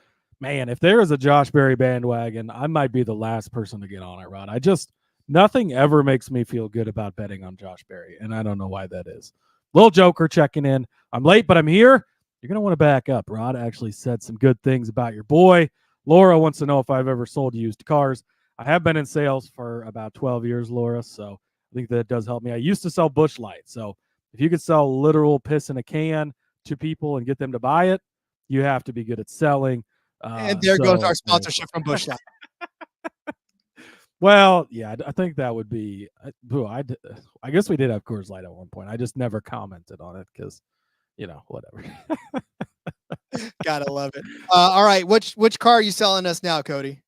[SPEAKER 6] Man, if there is a Josh Berry bandwagon, I might be the last person to get on it, Rod. Nothing ever makes me feel good about betting on Josh Berry, and I don't know why that is. Little Joker checking in. I'm late, but I'm here. You're going to want to back up. Rod actually said some good things about your boy. Laura wants to know if I've ever sold used cars. I have been in sales for about 12 years, Laura, so I think that does help me. I used to sell Busch Light, so if you could sell literal piss in a can to people and get them to buy it, you have to be good at selling.
[SPEAKER 1] And there goes our sponsorship from Busch Light.
[SPEAKER 6] Well, yeah, I think that would be. I guess we did have Coors Light at one point. I just never commented on it because, whatever.
[SPEAKER 1] Gotta love it. All right, which car are you selling us now, Cody?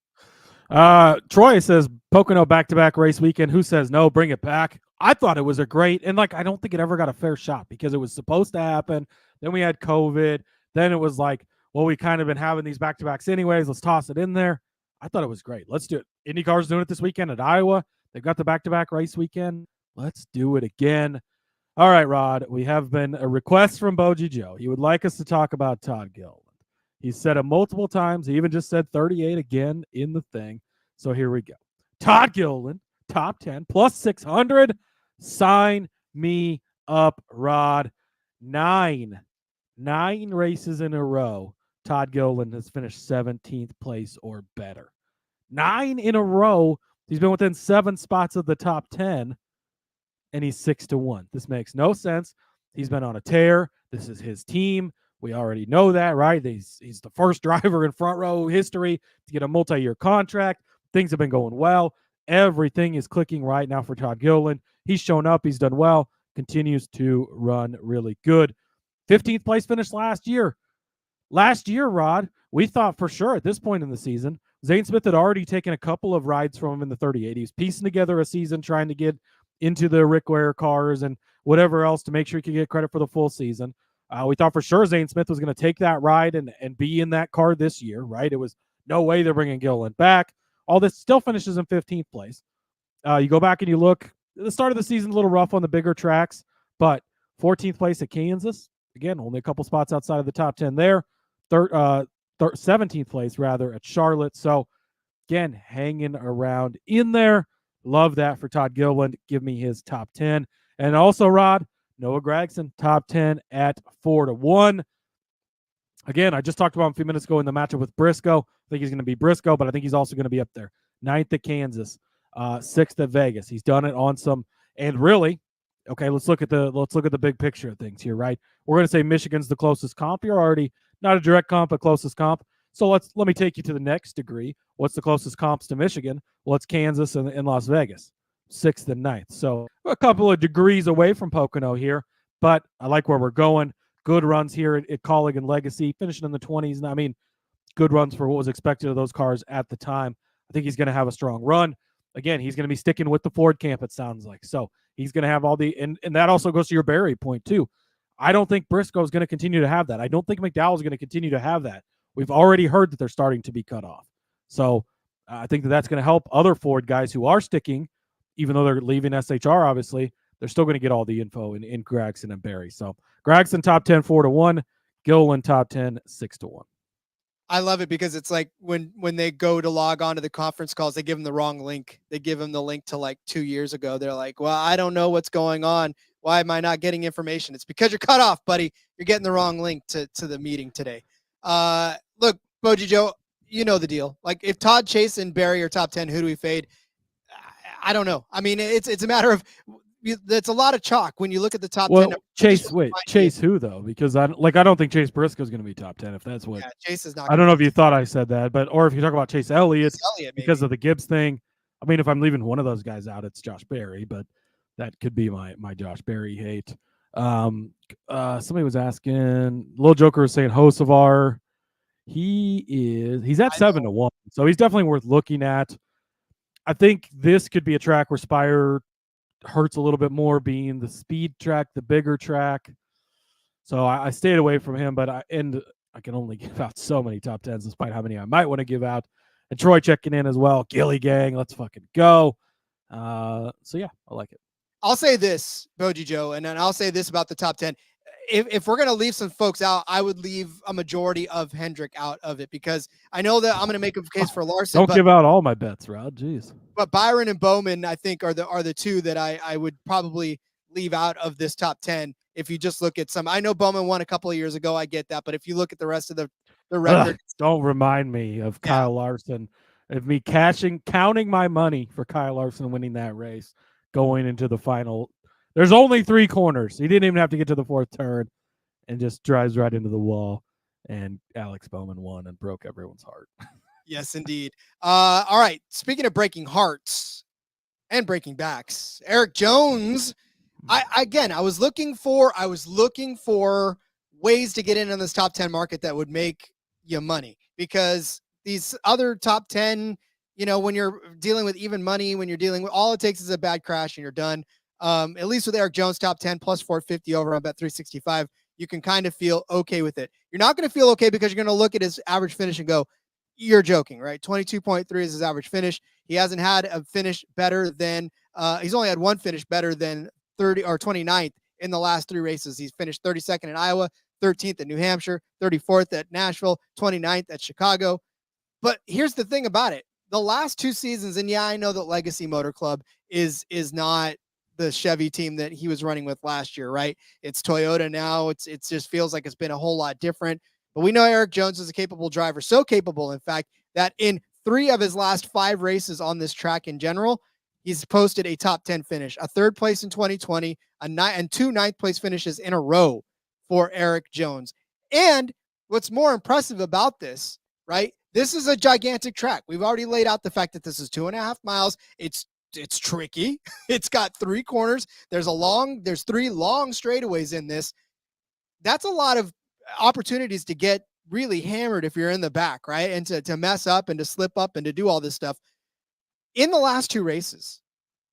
[SPEAKER 6] Troy says Pocono back-to-back race weekend. Who says no? Bring it back. I thought it was a great, and I don't think it ever got a fair shot because it was supposed to happen. Then we had COVID. Then it was like, well, we kind of been having these back-to-backs anyways. Let's toss it in there. I thought it was great. Let's do it. IndyCar's doing it this weekend at Iowa. They've got the back-to-back race weekend. Let's do it again. All right, Rod. We have been a request from Boji Joe. He would like us to talk about Todd Gilliland. He said it multiple times. He even just said 38 again in the thing. So here we go. Todd Gilliland, top 10, plus 600. Sign me up, Rod. 9 races in a row. Todd Gilliland has finished 17th place or better. 9 in a row. He's been within 7 spots of the top 10, and he's 6-1. This makes no sense. He's been on a tear. This is his team. We already know that, right? He's the first driver in front row history to get a multi-year contract. Things have been going well. Everything is clicking right now for Todd Gilliland. He's shown up. He's done well. Continues to run really good. 15th place finish last year. Last year, Rod, we thought for sure at this point in the season, Zane Smith had already taken a couple of rides from him in the 38. He was piecing together a season trying to get into the Rick Ware cars and whatever else to make sure he could get credit for the full season. We thought for sure Zane Smith was going to take that ride and be in that car this year, right? It was no way they're bringing Gilliland back. All this still finishes in 15th place. You go back and you look, the start of the season a little rough on the bigger tracks, but 14th place at Kansas. Again, only a couple spots outside of the top 10 there. 17th place, rather, at Charlotte. So, again, hanging around in there. Love that for Todd Gilliland. Give me his top 10. And also, Rod, Noah Gragson, top 10 at 4-1. Again, I just talked about him a few minutes ago in the matchup with Briscoe. I think he's going to be Briscoe, but I think he's also going to be up there. 9th at Kansas, 6th at Vegas. He's done it on some, and really, okay, let's look at the big picture of things here, right? We're going to say Michigan's the closest comp. You're already not a direct comp, but closest comp. So let me take you to the next degree. What's the closest comps to Michigan? Well, it's Kansas and Las Vegas, 6th and 9th. So a couple of degrees away from Pocono here, but I like where we're going. Good runs here at Colleague and Legacy, finishing in the 20s. And I mean, good runs for what was expected of those cars at the time. I think he's going to have a strong run. Again, he's going to be sticking with the Ford camp, it sounds like. So he's going to have all the, and that also goes to your Barry point too. I don't think Briscoe is going to continue to have that. I don't think McDowell is going to continue to have that. We've already heard that they're starting to be cut off. So I think that's going to help other Ford guys who are sticking, even though they're leaving SHR, obviously, they're still going to get all the info in Gragson and Barry. So Gragson top 10, 4-1, Gilliland top 10, 6-1.
[SPEAKER 1] I love it because it's like when they go to log on to the conference calls, they give them the wrong link. They give them the link to like 2 years ago. They're like, well, I don't know what's going on. Why am I not getting information? It's because you're cut off, buddy. You're getting the wrong link to the meeting today. Look, Boji Joe, you know the deal. Like if Todd, Chase, and Barry are top 10, who do we fade? I don't know. I mean, it's a matter of that's a lot of chalk when you look at the top
[SPEAKER 6] Well,
[SPEAKER 1] 10.
[SPEAKER 6] Chase who though? Because I don't think Chase Briscoe's going to be top 10. If that's what
[SPEAKER 1] Chase is not.
[SPEAKER 6] I don't know if you thought I said that, or if you talk about Chase Elliott, because
[SPEAKER 1] maybe.
[SPEAKER 6] of the Gibbs thing. I mean, if I'm leaving one of those guys out, it's Josh Berry, but that could be my Josh Berry hate. Somebody was asking, Lil Joker was saying Hocevar. He's at 7-1, so he's definitely worth looking at. I think this could be a track where Spire hurts a little bit more, being the speed track, the bigger track. So I stayed away from him, but I can only give out so many top 10s, despite how many I might want to give out. And Troy checking in as well. Gilly gang, let's fucking go. So yeah, I like it.
[SPEAKER 1] I'll say this, Boji Joe, and then I'll say this about the top 10. If we're going to leave some folks out, I would leave a majority of Hendrick out of it, because I know that I'm going to make a case for Larson.
[SPEAKER 6] Don't give out all my bets, Rod. Jeez.
[SPEAKER 1] But Byron and Bowman, I think, are the two that I would probably leave out of this top 10. If you just look at some, I know Bowman won a couple of years ago. I get that. But if you look at the rest of the record.
[SPEAKER 6] Don't remind me of Kyle Larson, of me counting my money for Kyle Larson winning that race, going into the final. There's only 3 corners. He didn't even have to get to the 4th turn, and just drives right into the wall. And Alex Bowman won and broke everyone's heart.
[SPEAKER 1] Yes, indeed. All right. Speaking of breaking hearts and breaking backs, Eric Jones. I was looking for ways to get in on this top 10 market that would make you money, because these other top 10, when you're dealing with even money, when you're dealing with, all it takes is a bad crash and you're done. At least with Eric Jones, top 10 plus 450 over on Bet365, you can kind of feel okay with it. You're not going to feel okay because you're going to look at his average finish and go, you're joking, right? 22.3 is his average finish. He hasn't had a finish better than, he's only had one finish better than 30 or 29th in the last 3 races. He's finished 32nd in Iowa, 13th at New Hampshire, 34th at Nashville, 29th at Chicago. But here's the thing about it. The last 2 seasons, and yeah, I know that Legacy Motor Club is not the Chevy team that he was running with last year, right? It's Toyota now. It just feels like it's been a whole lot different. But we know Eric Jones is a capable driver, so capable, in fact, that in 3 of his last 5 races on this track in general, he's posted a top 10 finish, a 3rd place in 2020, and 2 9th place finishes in a row for Eric Jones. And what's more impressive about this, right? This is a gigantic track. We've already laid out the fact that this is 2.5 miles. It's tricky. It's got 3 corners. There's 3 long straightaways in this. That's a lot of opportunities to get really hammered if you're in the back, right? And to mess up and to slip up and to do all this stuff. In the last 2 races,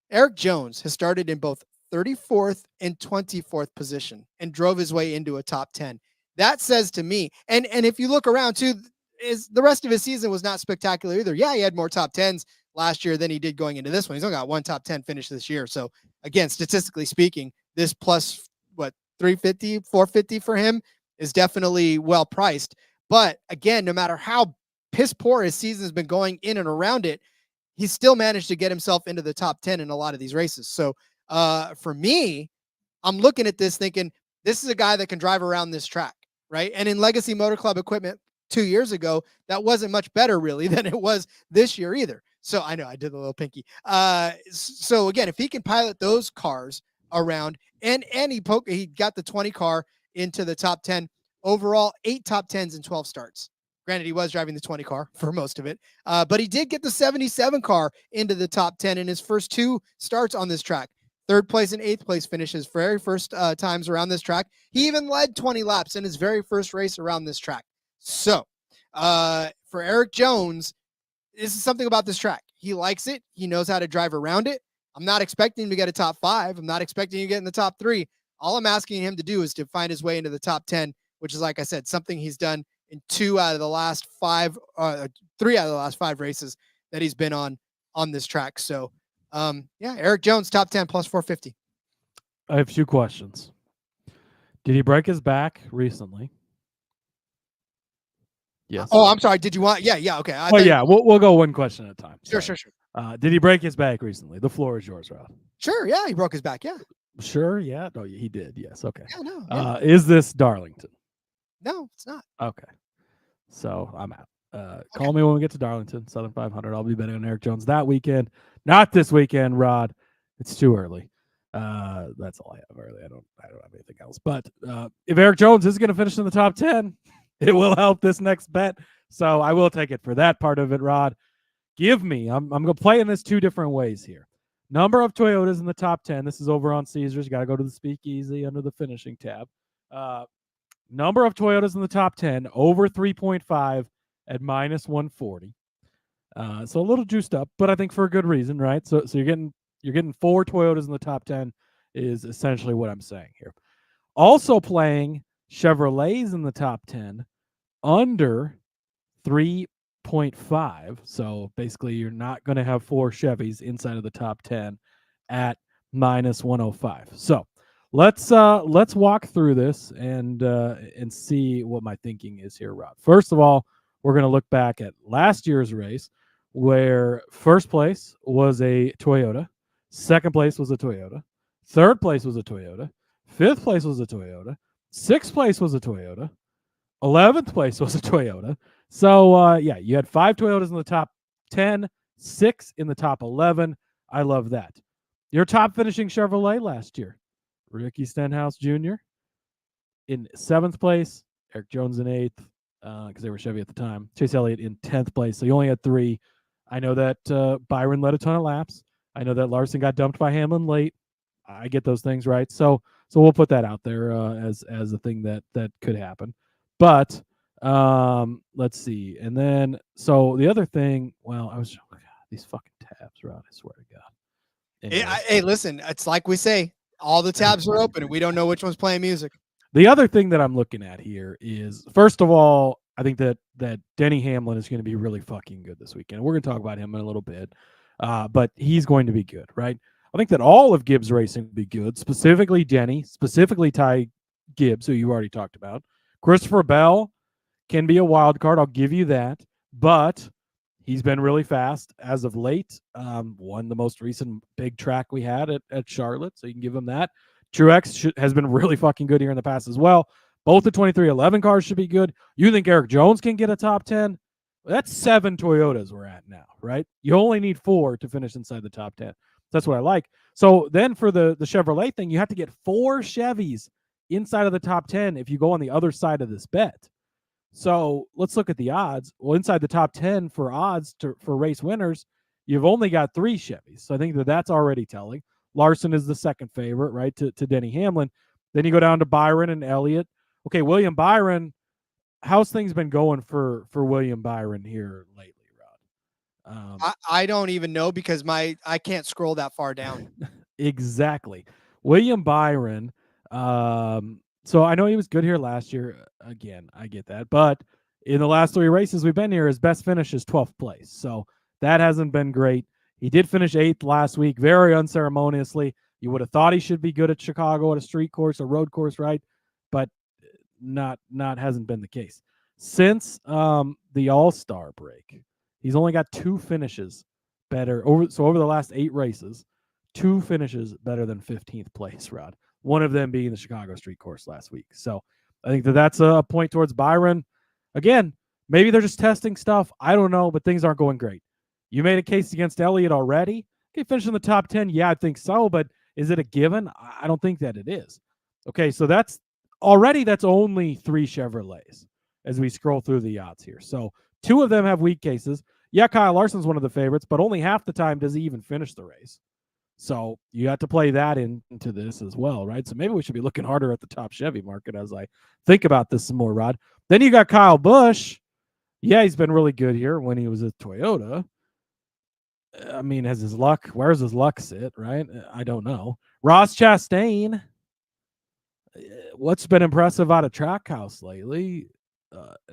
[SPEAKER 1] Eric Jones has started in both 34th and 24th position and drove his way into a top 10. That says to me, and if you look around too, the rest of his season was not spectacular either. Yeah, he had more top 10s last year than he did going into this one. He's only got 1 top 10 finish this year. So again, statistically speaking, this plus 350, 450 for him is definitely well priced. But again, no matter how piss poor his season has been going in and around it, he's still managed to get himself into the top 10 in a lot of these races. So for me, I'm looking at this thinking, this is a guy that can drive around this track, right? And in Legacy Motor Club equipment 2 years ago, that wasn't much better really than it was this year either. So I know I did a little pinky. So again, if he can pilot those cars around, and he got the 20 car into the top 10 overall, 8 top 10s and 12 starts. Granted, he was driving the 20 car for most of it, but he did get the 77 car into the top 10 in his first 2 starts on this track. 3rd place and 8th place finishes very first times around this track. He even led 20 laps in his very first race around this track. So for Eric Jones, this is something about this track. He likes it. He knows how to drive around it. I'm not expecting him to get a top 5. I'm not expecting him to get in the top 3. All I'm asking him to do is to find his way into the top 10, which is, like I said, something he's done in 3 out of the last 5 races that he's been on this track. So, Eric Jones, top 10 plus 450.
[SPEAKER 6] I have 2 questions. Did he break his back recently? Yes.
[SPEAKER 1] Oh, I'm sorry. Did you want? Yeah. Okay.
[SPEAKER 6] We'll go one question at a time.
[SPEAKER 1] Sure.
[SPEAKER 6] Did he break his back recently? The floor is yours, Rob.
[SPEAKER 1] Sure. Yeah, he broke his back. Yeah.
[SPEAKER 6] Sure. Yeah. No, he did. Yes. Okay.
[SPEAKER 1] Yeah. No. Yeah.
[SPEAKER 6] Is this Darlington?
[SPEAKER 1] No, it's not.
[SPEAKER 6] Okay. So I'm out. Call me when we get to Darlington, Southern 500. I'll be betting on Eric Jones that weekend. Not this weekend, Rod. It's too early. That's all I have. Really, I don't have anything else. But if Eric Jones is going to finish in the top 10, it will help this next bet. So I will take it for that part of it, Rod. Give me. I'm going to play in this two different ways here. Number of Toyotas in the top 10. This is over on Caesars. You got to go to the speakeasy under the finishing tab. Number of Toyotas in the top 10 over 3.5 at minus 140. So a little juiced up, but I think for a good reason, right? So you're getting 4 Toyotas in the top 10 is essentially what I'm saying here. Also playing Chevrolets in the top 10 under 3.5. So basically you're not going to have 4 Chevys inside of the top 10 at minus 105. So let's walk through this and see what my thinking is here, Rob. First of all, we're going to look back at last year's race where first place was a Toyota, second place was a Toyota, third place was a Toyota, fifth place was a Toyota, sixth place was a Toyota, 11th place was a Toyota. So, you had 5 Toyotas in the top 10, 6 in the top 11. I love that. Your top finishing Chevrolet last year, Ricky Stenhouse Jr. in 7th place, Eric Jones in 8th, because they were Chevy at the time, Chase Elliott in 10th place. So you only had 3. I know that Byron led a ton of laps. I know that Larson got dumped by Hamlin late. I get those things right. So we'll put that out there as a thing that could happen. But let's see. And then, so the other thing, these fucking tabs, Rod, I swear to God.
[SPEAKER 1] Hey, listen, it's like we say, all the tabs are open and we don't know which one's playing music.
[SPEAKER 6] The other thing that I'm looking at here is, first of all, I think that Denny Hamlin is going to be really fucking good this weekend. We're going to talk about him in a little bit, but he's going to be good, right? I think that all of Gibbs Racing will be good, specifically Denny, specifically Ty Gibbs, who you already talked about. Christopher Bell can be a wild card. I'll give you that, but he's been really fast as of late. Won the most recent big track we had at Charlotte, so you can give him that. Truex has been really fucking good here in the past as well. Both the 2311 cars should be good. You think Eric Jones can get a top 10? That's 7 Toyotas we're at now, right? You only need 4 to finish inside the top 10. That's what I like. So then for the Chevrolet thing, you have to get 4 Chevys inside of the top 10 if you go on the other side of this bet. So let's look at the odds. Well, inside the top 10 for odds for race winners, you've only got 3 Chevys. So I think that's already telling. Larson is the second favorite, right, to Denny Hamlin. Then you go down to Byron and Elliott. Okay, William Byron, how's things been going for William Byron here lately, Rod?
[SPEAKER 1] I don't even know because I can't scroll that far down.
[SPEAKER 6] Exactly. William Byron, so I know he was good here last year. Again, I get that. But in the last 3 races we've been here, his best finish is 12th place. So that hasn't been great. He did finish 8th last week, very unceremoniously. You would have thought he should be good at Chicago at a street course, a road course, right? But not hasn't been the case. Since the All-Star break, he's only got 2 finishes better. Over the last 8 races, 2 finishes better than 15th place, Rod. One of them being the Chicago street course last week. So I think that's a point towards Byron. Again, maybe they're just testing stuff. I don't know, but things aren't going great. You made a case against Elliott already. Okay, finish in the top 10. Yeah, I think so, but is it a given? I don't think that it is. Okay, so that's only 3 Chevrolets as we scroll through the odds here. So 2 of them have weak cases. Yeah, Kyle Larson's one of the favorites, but only half the time does he even finish the race. So you have to play that into this as well, right? So maybe we should be looking harder at the top Chevy market as I think about this some more, Rod. Then you got Kyle Busch. Yeah, he's been really good here when he was at Toyota. I mean, where's his luck sit, right? I don't know. Ross Chastain, what's been impressive out of Trackhouse lately?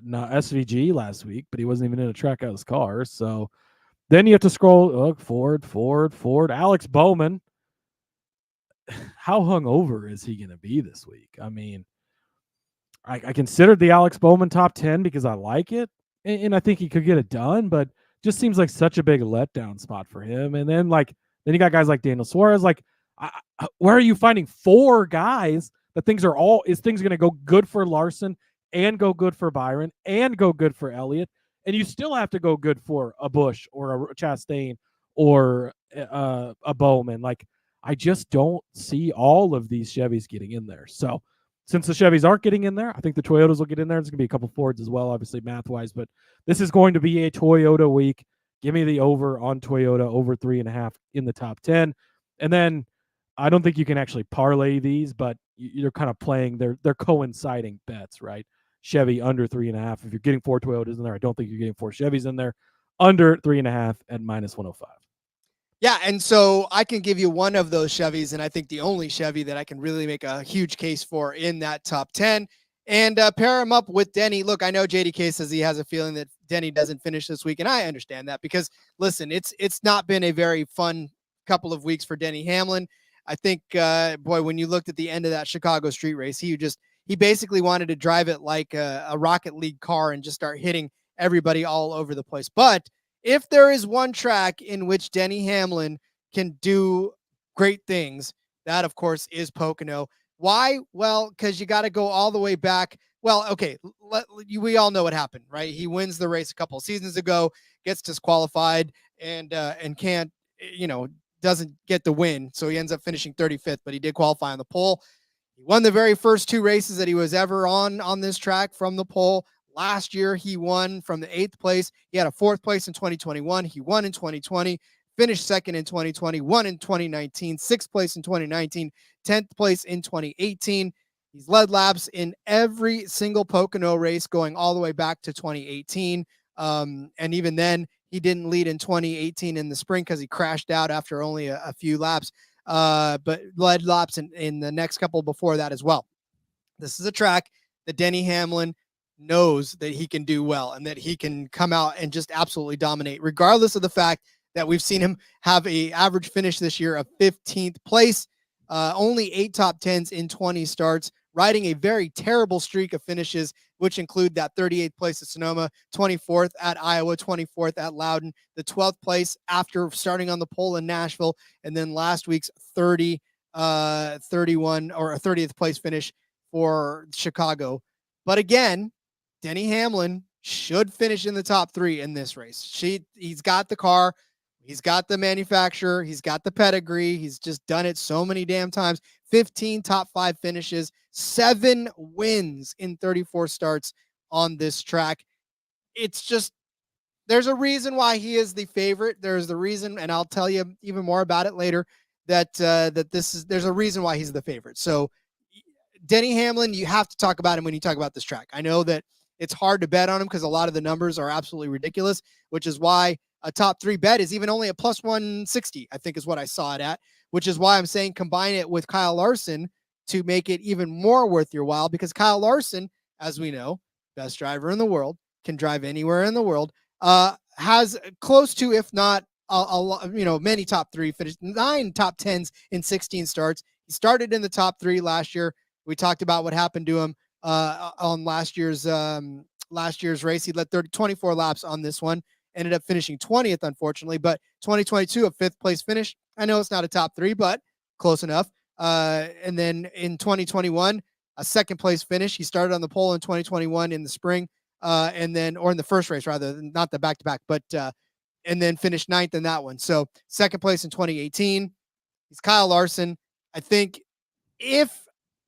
[SPEAKER 6] Not SVG last week, but he wasn't even in a Trackhouse car. So then you have to scroll Ford. Alex Bowman, how hungover is he going to be this week? I mean, I considered the Alex Bowman top 10 because I like it, and I think he could get it done, but just seems like such a big letdown spot for him. And then you got guys like Daniel Suarez. Where are you finding 4 guys that things are going to go good for Larson and go good for Byron and go good for Elliott? And you still have to go good for a Busch or a Chastain or a Bowman. I just don't see all of these Chevys getting in there. So since the Chevys aren't getting in there, I think the Toyotas will get in there. There's going to be a couple Fords as well, obviously math-wise, but this is going to be a Toyota week. Give me the over on Toyota, over 3.5 in the top 10. And then I don't think you can actually parlay these, but you're kind of playing, they're coinciding bets, right? Chevy under 3.5. If you're getting 4 Toyotas in there, I don't think you're getting 4 Chevys in there. Under 3.5 at -105.
[SPEAKER 1] Yeah, and so I can give you one of those Chevys, and I think the only Chevy that I can really make a huge case for in that top 10, and pair him up with Denny. Look, I know JDK says he has a feeling that Denny doesn't finish this week, and I understand that because, listen, it's not been a very fun couple of weeks for Denny Hamlin. I think, boy, when you looked at the end of that Chicago street race, he basically wanted to drive it like a Rocket League car and just start hitting everybody all over the place. But if there is one track in which Denny Hamlin can do great things, that, of course, is Pocono. Why? Well, because you got to go all the way back. Well, okay, we all know what happened, right? He wins the race a couple of seasons ago, gets disqualified, and can't, doesn't get the win. So he ends up finishing 35th, but he did qualify on the pole. He won the very first 2 races that he was ever on this track from the pole. Last year, he won from the 8th place. He had a 4th place in 2021. He won in 2020, finished 2nd in 2020, won in 2019, 6th place in 2019, 10th place in 2018. He's led laps in every single Pocono race going all the way back to 2018. And even then, he didn't lead in 2018 in the sprint because he crashed out after only a few laps, but led laps in the next couple before that as well. This is a track that Denny Hamlin knows that he can do well and that he can come out and just absolutely dominate, regardless of the fact that we've seen him have a average finish this year of 15th place, only 8 top 10s in 20 starts, riding a very terrible streak of finishes, which include that 38th place at Sonoma, 24th at Iowa, 24th at Loudon, the 12th place after starting on the pole in Nashville, and then last week's 31 or a 30th place finish for Chicago. But again, Denny Hamlin should finish in the top 3 in this race. He's got the car. He's got the manufacturer. He's got the pedigree. He's just done it so many damn times. 15 top 5 finishes, 7 wins in 34 starts on this track. It's just, there's a reason why he is the favorite. There's the reason, and I'll tell you even more about it later, that there's a reason why he's the favorite. So Denny Hamlin, you have to talk about him when you talk about this track. I know that it's hard to bet on him because a lot of the numbers are absolutely ridiculous, which is why a top 3 bet is even only a plus 160, I think is what I saw it at, which is why I'm saying combine it with Kyle Larson to make it even more worth your while, because Kyle Larson, as we know, best driver in the world, can drive anywhere in the world, has close to, if not many top 3 finished, 9 top 10s in 16 starts. He started in the top 3 last year. We talked about what happened to him on last year's race. He led 24 laps on this one, ended up finishing 20th, unfortunately, but 2022, a 5th place finish. I know it's not a top 3, but close enough. And then in 2021, a 2nd place finish. He started on the pole in 2021 in the spring, or in the first race rather, not the back-to-back, but and then finished 9th in that one. So 2nd place in 2018. He's Kyle Larson. I think if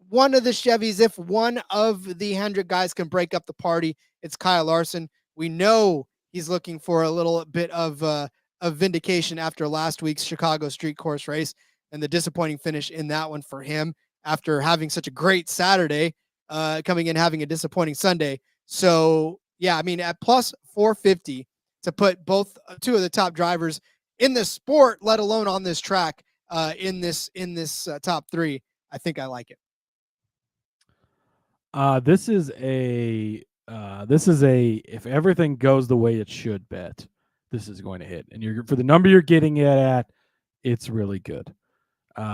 [SPEAKER 1] one of the Chevys, if one of the 100 guys can break up the party, it's Kyle Larson. We know he's looking for a little bit of vindication after last week's Chicago street course race and the disappointing finish in that one for him after having such a great Saturday, coming in having a disappointing Sunday. So, yeah, I mean, at plus 450 to put 2 of the top drivers in the sport, let alone on this track, in this top 3, I think I like it.
[SPEAKER 6] This is a if everything goes the way it should bet, this is going to hit. And for the number you're getting it at, it's really good.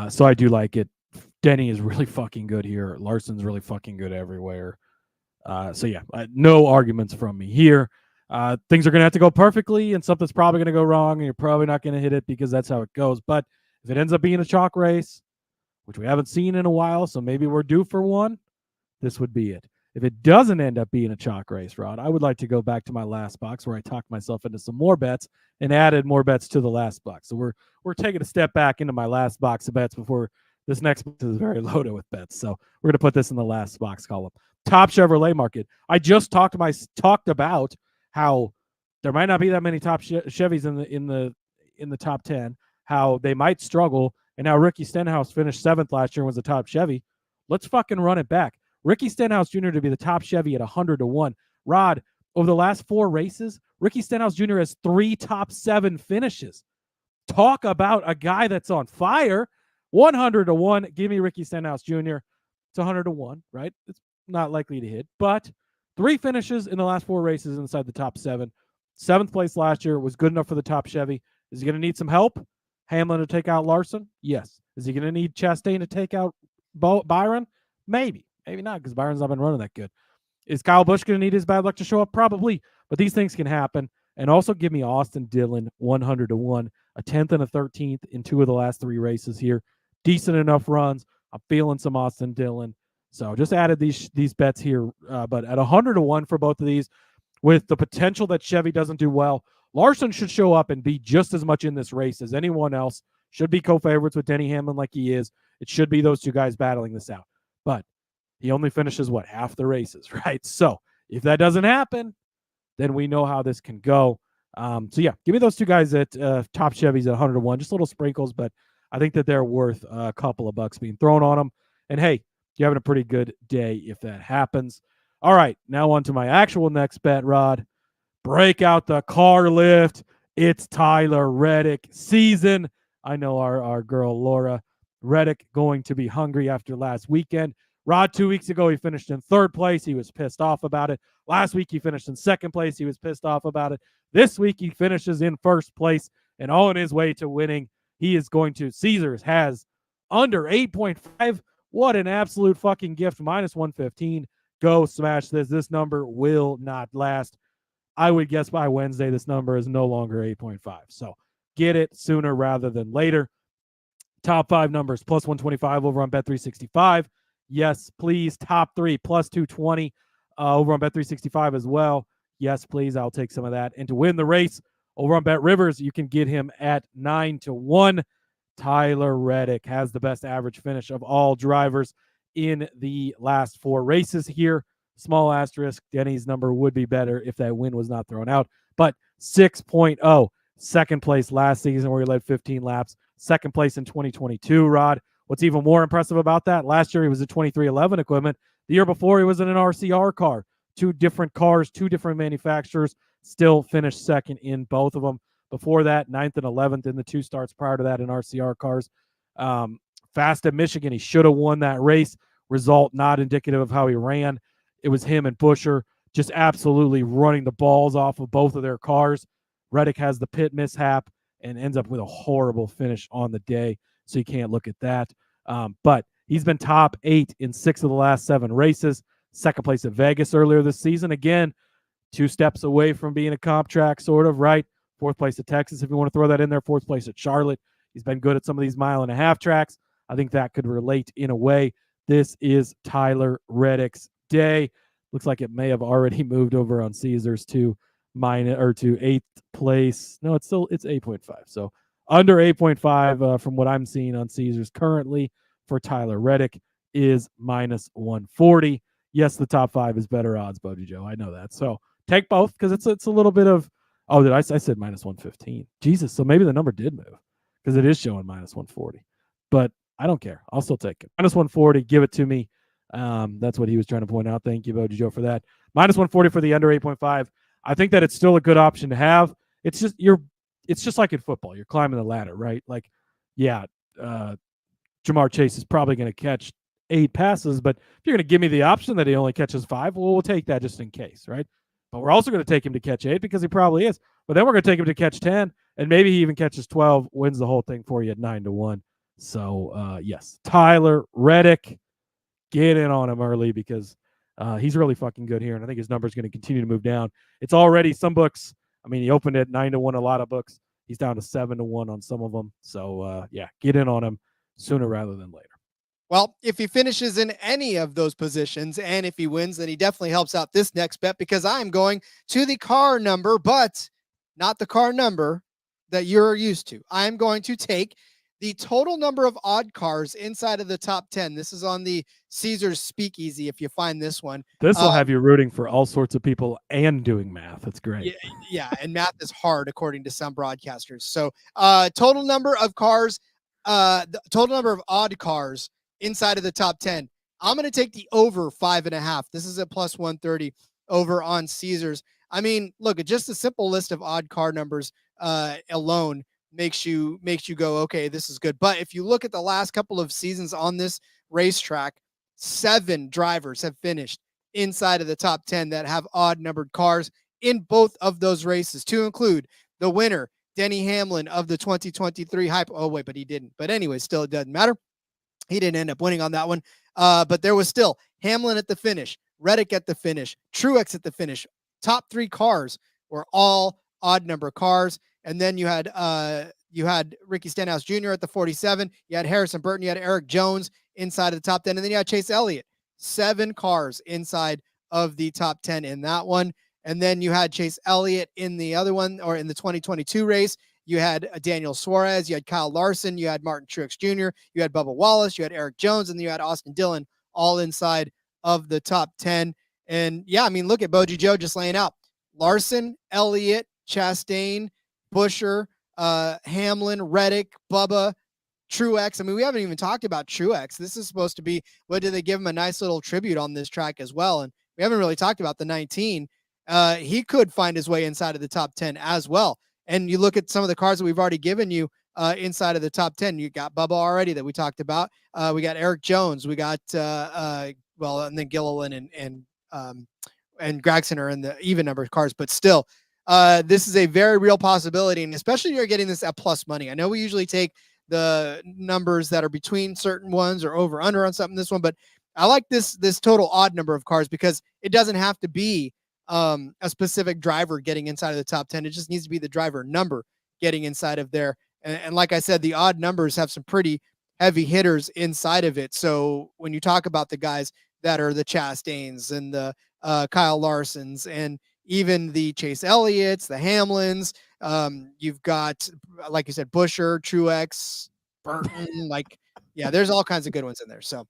[SPEAKER 6] So I do like it. Denny is really fucking good here. Larson's really fucking good everywhere. So yeah, no arguments from me here. Things are going to have to go perfectly, and something's probably going to go wrong, and you're probably not going to hit it because that's how it goes. But if it ends up being a chalk race, which we haven't seen in a while, so maybe we're due for one, this would be it. If it doesn't end up being a chalk race, Rod, I would like to go back to my last box where I talked myself into some more bets and added more bets to the last box. So we're taking a step back into my last box of bets before this next box is very loaded with bets. So we're going to put this in the last box column. Top Chevrolet market. I just talked about how there might not be that many top Chevys in the top 10, how they might struggle, and how Ricky Stenhouse finished 7th last year and was a top Chevy. Let's fucking run it back. Ricky Stenhouse Jr. to be the top Chevy at 100-1. Rod, over the last 4 races, Ricky Stenhouse Jr. has 3 top 7 finishes. Talk about a guy that's on fire. 100-1. Give me Ricky Stenhouse Jr. It's 100-1, right? It's not likely to hit, but 3 finishes in the last 4 races inside the top 7. 7th place last year was good enough for the top Chevy. Is he going to need some help? Hamlin to take out Larson? Yes. Is he going to need Chastain to take out Byron? Maybe. Maybe not, because Byron's not been running that good. Is Kyle Busch going to need his bad luck to show up? Probably. But these things can happen. And also give me Austin Dillon 100-1, a 10th and a 13th in 2 of the last 3 races here. Decent enough runs. I'm feeling some Austin Dillon. So just added these bets here. But at 100-1 for both of these, with the potential that Chevy doesn't do well, Larson should show up and be just as much in this race as anyone else. Should be co-favorites with Denny Hamlin like he is. It should be those 2 guys battling this out. But he only finishes, half the races, right? So if that doesn't happen, then we know how this can go. So, yeah, give me those 2 guys at top Chevys at 100-1. Just little sprinkles, but I think that they're worth a couple of bucks being thrown on them. And, hey, you're having a pretty good day if that happens. All right, now on to my actual next bet, Rod. Break out the car lift. It's Tyler Reddick season. I know our girl Laura Reddick going to be hungry after last weekend. Rod, 2 weeks ago, he finished in 3rd place. He was pissed off about it. Last week, he finished in 2nd place. He was pissed off about it. This week, he finishes in 1st place and all on his way to winning. He is going to, Caesars has under 8.5. What an absolute fucking gift. Minus 115. Go smash this. This number will not last. I would guess by Wednesday, this number is no longer 8.5. So get it sooner rather than later. Top 5 numbers, plus 125 over on Bet365. Yes, please. Top 3, plus 220 over on Bet365 as well. Yes, please. I'll take some of that. And to win the race over on Bet Rivers, you can get him at 9-1. Tyler Reddick has the best average finish of all drivers in the last 4 races here. Small asterisk, Denny's number would be better if that win was not thrown out. But 6.0, 2nd place last season where he led 15 laps. 2nd place in 2022, Rod. What's even more impressive about that, last year he was a 2311 equipment. The year before he was in an RCR car. 2 different cars, 2 different manufacturers, still finished 2nd in both of them. Before that, 9th and 11th in the 2 starts prior to that in RCR cars. Fast at Michigan, he should have won that race. Result not indicative of how he ran. It was him and Buescher just absolutely running the balls off of both of their cars. Reddick has the pit mishap and ends up with a horrible finish on the day, so you can't look at that. But he's been top 8 in 6 of the last 7 races. 2nd place at Vegas earlier this season. Again, 2 steps away from being a comp track, sort of, right? 4th place at Texas, if you want to throw that in there. 4th place at Charlotte. He's been good at some of these 1.5-mile tracks. I think that could relate in a way. This is Tyler Reddick's day. Looks like it may have already moved over on Caesars to 8th place. No, it's 8.5. So under 8.5 from what I'm seeing on Caesars currently for Tyler Reddick is minus 140. Yes, the top 5 is better odds, Bodie Joe. I know that. So take both because it's a little bit of, I said minus 115. Jesus, so maybe the number did move because it is showing minus 140. But I don't care. I'll still take it. Minus 140, give it to me. That's what he was trying to point out. Thank you, Bodie Joe, for that. Minus 140 for the under 8.5. I think that it's still a good option to have. It's just like in football. You're climbing the ladder, right? Like, yeah, Jamar Chase is probably going to catch 8 passes, but if you're going to give me the option that he only catches 5, well, we'll take that just in case, right? But we're also going to take him to catch 8 because he probably is. But then we're going to take him to catch 10, and maybe he even catches 12, wins the whole thing for you at 9-1. So, yes, Tyler Reddick, get in on him early because he's really fucking good here, and I think his number is going to continue to move down. It's already some books. I mean, he opened at 9-1, a lot of books. He's down to 7-1 on some of them. So, yeah, get in on him sooner rather than later.
[SPEAKER 1] Well, if he finishes in any of those positions and if he wins, then he definitely helps out this next bet because I'm going to the car number, but not the car number that you're used to. I'm going to take the total number of odd cars inside of the top 10. This is on the Caesars Speakeasy if you find this one.
[SPEAKER 6] This will have you rooting for all sorts of people and doing math. It's great.
[SPEAKER 1] Yeah, and math is hard according to some broadcasters. So total number of cars, the total number of odd cars inside of the top 10. I'm going to take the over 5.5. This is at plus 130 over on Caesars. I mean, look, just a simple list of odd car numbers alone makes you go, okay, this is good. But if you look at the last couple of seasons on this racetrack, 7 drivers have finished inside of the top 10 that have odd numbered cars in both of those races, to include the winner, Denny Hamlin of the 2023 hype. Oh, wait, but he didn't. But anyway, still, it doesn't matter. He didn't end up winning on that one. But there was still Hamlin at the finish, Reddick at the finish, Truex at the finish. Top 3 cars were all odd number cars. And then you had Ricky Stenhouse Jr. at the 47. You had Harrison Burton. You had Eric Jones inside of the top 10. And then you had Chase Elliott. 7 cars inside of the top 10 in that one. And then you had Chase Elliott in the other one, or in the 2022 race. You had Daniel Suarez, you had Kyle Larson, you had Martin Truex Jr., you had Bubba Wallace, you had Eric Jones, and you had Austin Dillon all inside of the top 10. And yeah, I mean, look at Boji Joe just laying out. Larson, Elliott, Chastain, Buescher, Hamlin, Reddick, Bubba, Truex. I mean, we haven't even talked about Truex. This is supposed to be, what did they give him a nice little tribute on this track as well? And we haven't really talked about the 19. He could find his way inside of the top 10 as well. And you look at some of the cars that we've already given you inside of the top 10. You got Bubba already that we talked about. We got Eric Jones. We got, and then Gilliland and Gragson are in the even number of cars. But still, this is a very real possibility. And especially if you're getting this at plus money. I know we usually take the numbers that are between certain ones or over under on something, this one. But I like this total odd number of cars because it doesn't have to be a specific driver getting inside of the top 10. It just needs to be the driver number getting inside of there. And like I said, the odd numbers have some pretty heavy hitters inside of it. So when you talk about the guys that are the Chastains and the Kyle Larsons and even the Chase Elliott's, the Hamlins, you've got, like you said, Buescher, Truex, Burton, there's all kinds of good ones in there. So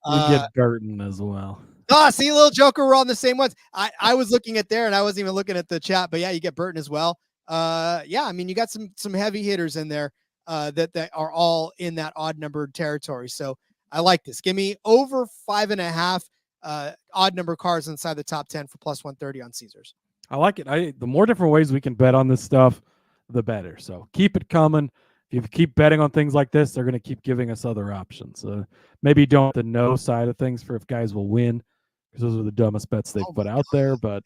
[SPEAKER 6] we get Burton as well.
[SPEAKER 1] See, little Joker, we're on the same ones. I was looking at there, and I wasn't even looking at the chat, but yeah, you get Burton as well. I mean, you got some heavy hitters in there that are all in that odd numbered territory. So I like this. Give me over 5.5 odd number cars inside the top 10 for plus 130 on Caesars.
[SPEAKER 6] I like it. The more different ways we can bet on this stuff, the better. So keep it coming. If you keep betting on things like this, they're going to keep giving us other options. Maybe don't the no side of things for if guys will win, because those are the dumbest bets they've put out there. But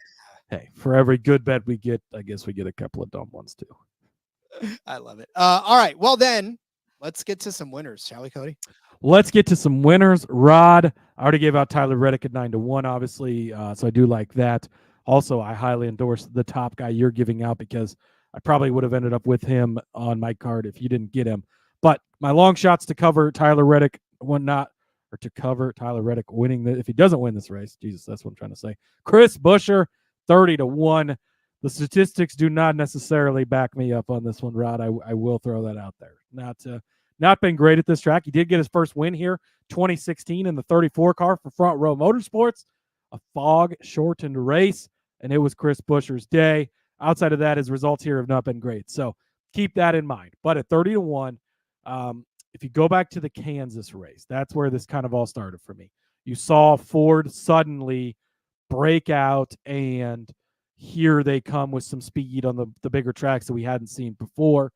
[SPEAKER 6] hey, for every good bet we get, I guess we get a couple of dumb ones too.
[SPEAKER 1] I love it. All right. Well, then let's get to some winners, shall we, Cody?
[SPEAKER 6] Let's get to some winners. Rod, I already gave out Tyler Reddick at 9-1, obviously. So I do like that. Also, I highly endorse the top guy you're giving out because I probably would have ended up with him on my card if you didn't get him. But my long shots to cover Tyler Reddick to cover Tyler Reddick winning if he doesn't win this race. Jesus, that's what I'm trying to say. Chris Buescher, 30-1. The statistics do not necessarily back me up on this one, Rod. I will throw that out there. Not been great at this track. He did get his first win here, 2016 in the 34 car for Front Row Motorsports, a fog-shortened race, and it was Chris Buescher's day. Outside of that, his results here have not been great. So keep that in mind. But at 30-1, if you go back to the Kansas race, that's where this kind of all started for me. You saw Ford suddenly break out, and here they come with some speed on the bigger tracks that we hadn't seen before.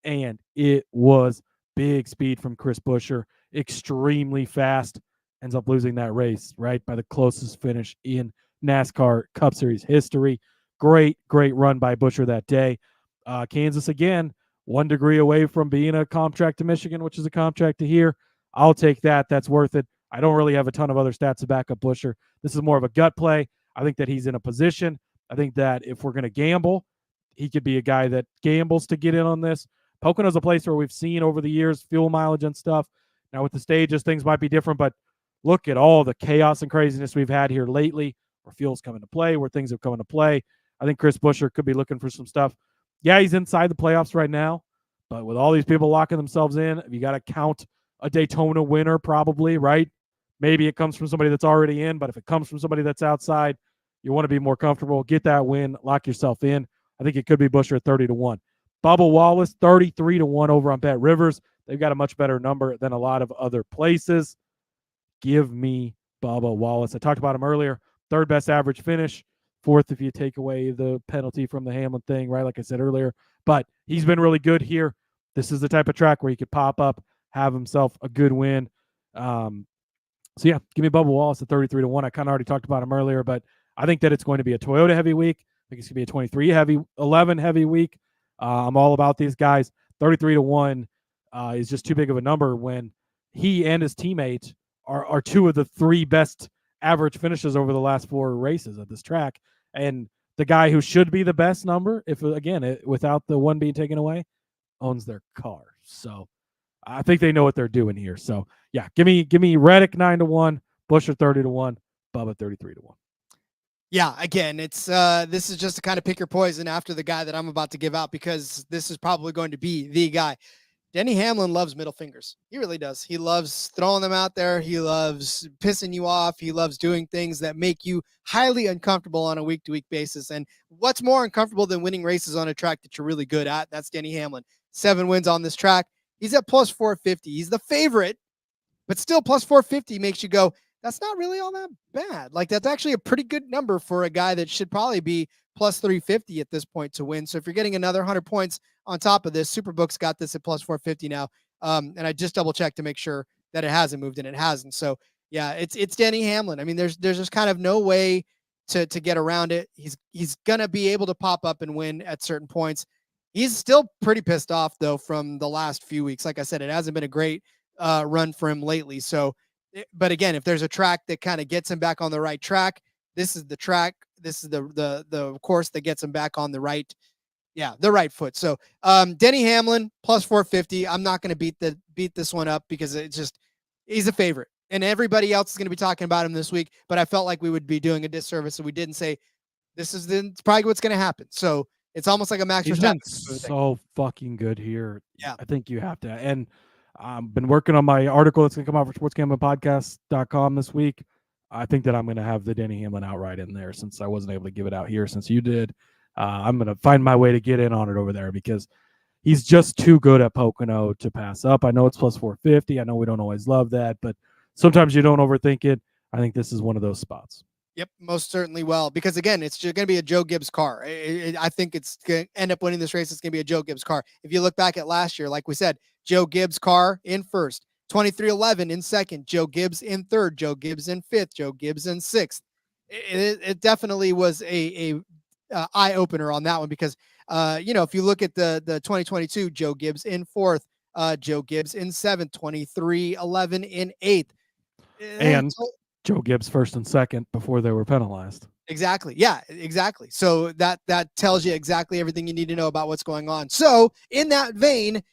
[SPEAKER 6] And it was big speed from Chris Buescher, extremely fast, ends up losing that race, right, by the closest finish in NASCAR Cup Series history. Great run by Buescher that day. Kansas, again, 1 degree away from being a comp track to Michigan, which is a comp track to here. I'll take that. That's worth it. I don't really have a ton of other stats to back up Buescher. This is more of a gut play. I think that he's in a position. I think that if we're going to gamble, he could be a guy that gambles to get in on this. Pocono's a place where we've seen over the years fuel mileage and stuff Now with the stages, things might be different, but look at all the chaos and craziness we've had here lately, where fuel's come into play, where things have come into play. I think Chris Buescher could be looking for some stuff. Yeah, he's inside the playoffs right now, but with all these people locking themselves in, you got to count a Daytona winner probably, right? Maybe it comes from somebody that's already in, but if it comes from somebody that's outside, you want to be more comfortable. Get that win, lock yourself in. I think it could be Buescher at 30-1. Bubba Wallace, 33-1 over on Bet Rivers. They've got a much better number than a lot of other places. Give me Bubba Wallace. I talked about him earlier. Third best average finish. Fourth if you take away the penalty from the Hamlin thing, right? Like I said earlier. But he's been really good here. This is the type of track where he could pop up, have himself a good win. So, yeah, give me Bubba Wallace at 33-1. I kind of already talked about him earlier, but I think that it's going to be a Toyota heavy week. I think it's going to be a 23 heavy, 11 heavy week. I'm all about these guys. 33-1 is just too big of a number when he and his teammate are two of the three best average finishes over the last four races at this track. And the guy who should be the best number, if again, without the one being taken away, owns their car. So I think they know what they're doing here. So yeah, give me Reddick 9-1, Buescher 30-1, Bubba 33-1.
[SPEAKER 1] Yeah, again, it's this is just to kind of pick your poison after the guy that I'm about to give out, because this is probably going to be the guy. Denny Hamlin loves middle fingers. He really does. He loves throwing them out there. He loves pissing you off. He loves doing things that make you highly uncomfortable on a week-to-week basis. And what's more uncomfortable than winning races on a track that you're really good at? That's Denny Hamlin. 7 wins on this track. He's at plus 450. He's the favorite, but still plus 450 makes you go, that's not really all that bad. Like, that's actually a pretty good number for a guy that should probably be plus 350 at this point to win. So if you're getting another 100 points on top of this, Superbook's got this at plus 450 now. And I just double checked to make sure that it hasn't moved, and it hasn't. So yeah, it's Denny Hamlin. I mean, there's just kind of no way to get around it. He's going to be able to pop up and win at certain points. He's still pretty pissed off though from the last few weeks. Like I said, it hasn't been a great run for him lately. So, but again, if there's a track that kind of gets him back on the right track, this is the track. This is the course that gets him back on the right foot. So Denny Hamlin plus 450. I'm not going to beat this one up because he's a favorite, and everybody else is going to be talking about him this week. But I felt like we would be doing a disservice if we didn't say it's probably what's going to happen. So it's almost like a Max Verstappen.
[SPEAKER 6] So fucking good here.
[SPEAKER 1] Yeah,
[SPEAKER 6] I think you have to. And I've been working on my article that's going to come out for sportsgamblingpodcast.com this week. I think that I'm going to have the Denny Hamlin outright in there, since I wasn't able to give it out here since you did. I'm going to find my way to get in on it over there because he's just too good at Pocono to pass up. I know it's plus 450. I know we don't always love that, but sometimes you don't overthink it. I think this is one of those spots.
[SPEAKER 1] Yep, most certainly will. Because again, it's going to be a Joe Gibbs car. I think it's going to end up winning this race. It's going to be a Joe Gibbs car. If you look back at last year, like we said, Joe Gibbs car in first, 23-11 in second, Joe Gibbs in third, Joe Gibbs in fifth, Joe Gibbs in sixth. It definitely was a eye opener on that one because, if you look at the 2022, Joe Gibbs in fourth, Joe Gibbs in seventh, 23-11 in eighth.
[SPEAKER 6] And Joe Gibbs first and second before they were penalized.
[SPEAKER 1] Exactly. Yeah, exactly. So that tells you exactly everything you need to know about what's going on. So in that vein,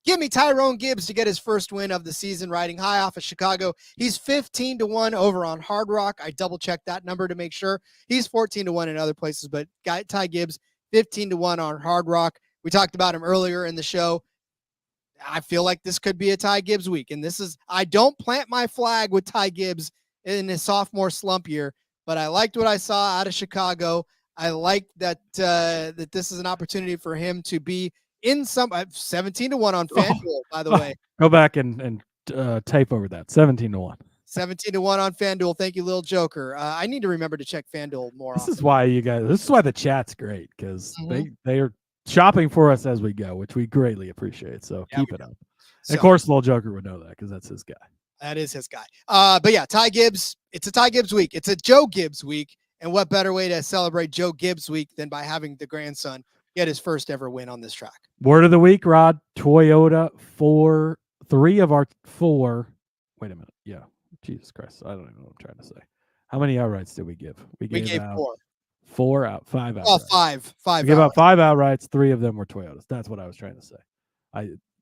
[SPEAKER 1] give me Tyrone Gibbs to get his first win of the season, riding high off of Chicago. He's 15-1 over on Hard Rock. I double-checked that number to make sure. He's 14-1 in other places, but Ty Gibbs, 15-1 on Hard Rock. We talked about him earlier in the show. I feel like this could be a Ty Gibbs week, and I don't plant my flag with Ty Gibbs in his sophomore slump year, but I liked what I saw out of Chicago. I like that this is an opportunity for him to be in some 17-1 on FanDuel, by the way.
[SPEAKER 6] Go back and tape over that. 17-1.
[SPEAKER 1] 17-1 on FanDuel. Thank you, Little Joker. I need to remember to check FanDuel more often.
[SPEAKER 6] This is why the chat's great, because they are shopping for us as we go, which we greatly appreciate. So keep it up. And of course, Little Joker would know that because that's his guy.
[SPEAKER 1] That is his guy. But yeah, Ty Gibbs, it's a Ty Gibbs week. It's a Joe Gibbs week. And what better way to celebrate Joe Gibbs week than by having the grandson get his first ever win on this track?
[SPEAKER 6] Word of the week, Rod. Toyota 3 of our 4. Wait a minute. Yeah. Jesus Christ. I don't even know what I'm trying to say. How many outrights did we give? We gave out 5 outrights.
[SPEAKER 1] Oh, five.
[SPEAKER 6] We gave out 5 outrights. 3 of them were Toyotas. That's what I was trying to say.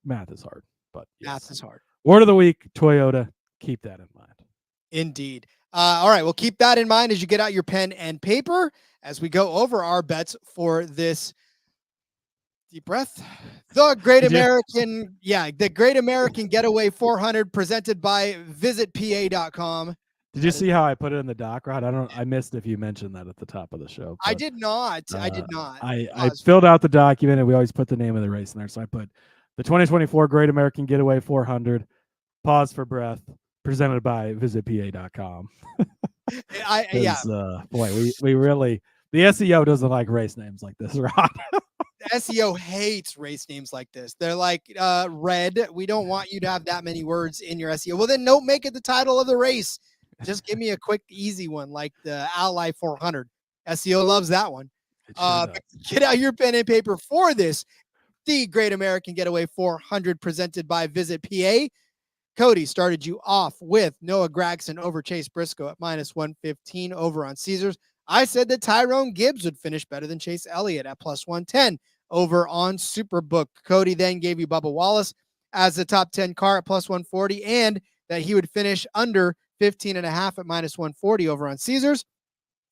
[SPEAKER 6] Math is hard, but yes.
[SPEAKER 1] Math is hard.
[SPEAKER 6] Word of the week, Toyota. Keep that in mind.
[SPEAKER 1] Indeed. All right. Well, keep that in mind as you get out your pen and paper as we go over our bets for this. Deep breath. The Great American Getaway 400 presented by visitpa.com.
[SPEAKER 6] Did you see how I put it in the doc, Rod? I missed if you mentioned that at the top of the show.
[SPEAKER 1] I did not.
[SPEAKER 6] I filled out the document, and we always put the name of the race in there. So I put the 2024 Great American Getaway 400, pause for breath, presented by visitpa.com. Boy, we really, the SEO doesn't like race names like this, Rod.
[SPEAKER 1] The SEO hates race names like this. They're like, red, we don't want you to have that many words in your SEO. Well, then don't make it the title of the race. Just give me a quick, easy one like the Ally 400. SEO loves that one. Get out your pen and paper for this. The Great American Getaway 400 presented by Visit PA. Cody started you off with Noah Gragson over Chase Briscoe at -115 over on Caesars. I said that Tyrone Gibbs would finish better than Chase Elliott at +110 over on Superbook. Cody then gave you Bubba Wallace as the top 10 car at +140 and that he would finish under 15.5 at -140 over on Caesars.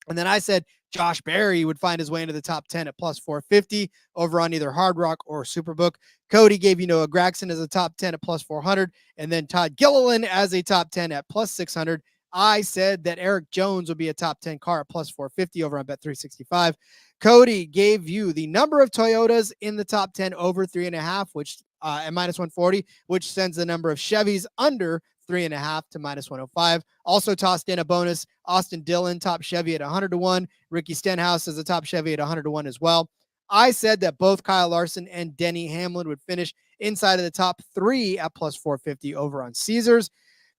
[SPEAKER 1] And then I said Josh Berry would find his way into the top 10 at +450 over on either Hard Rock or Superbook. Cody gave you Noah Gragson as a top 10 at +400, and then Todd Gilliland as a top 10 at +600. I said that Eric Jones would be a top 10 car at +450 over on Bet365. Cody gave you the number of Toyotas in the top 10 over 3.5, which at -140, which sends the number of Chevys under 3.5 to -105. Also tossed in a bonus Austin Dillon, top Chevy at 100-1. Ricky Stenhouse as a top Chevy at 100-1 as well. I said that both Kyle Larson and Denny Hamlin would finish inside of the top 3 at +450 over on Caesars.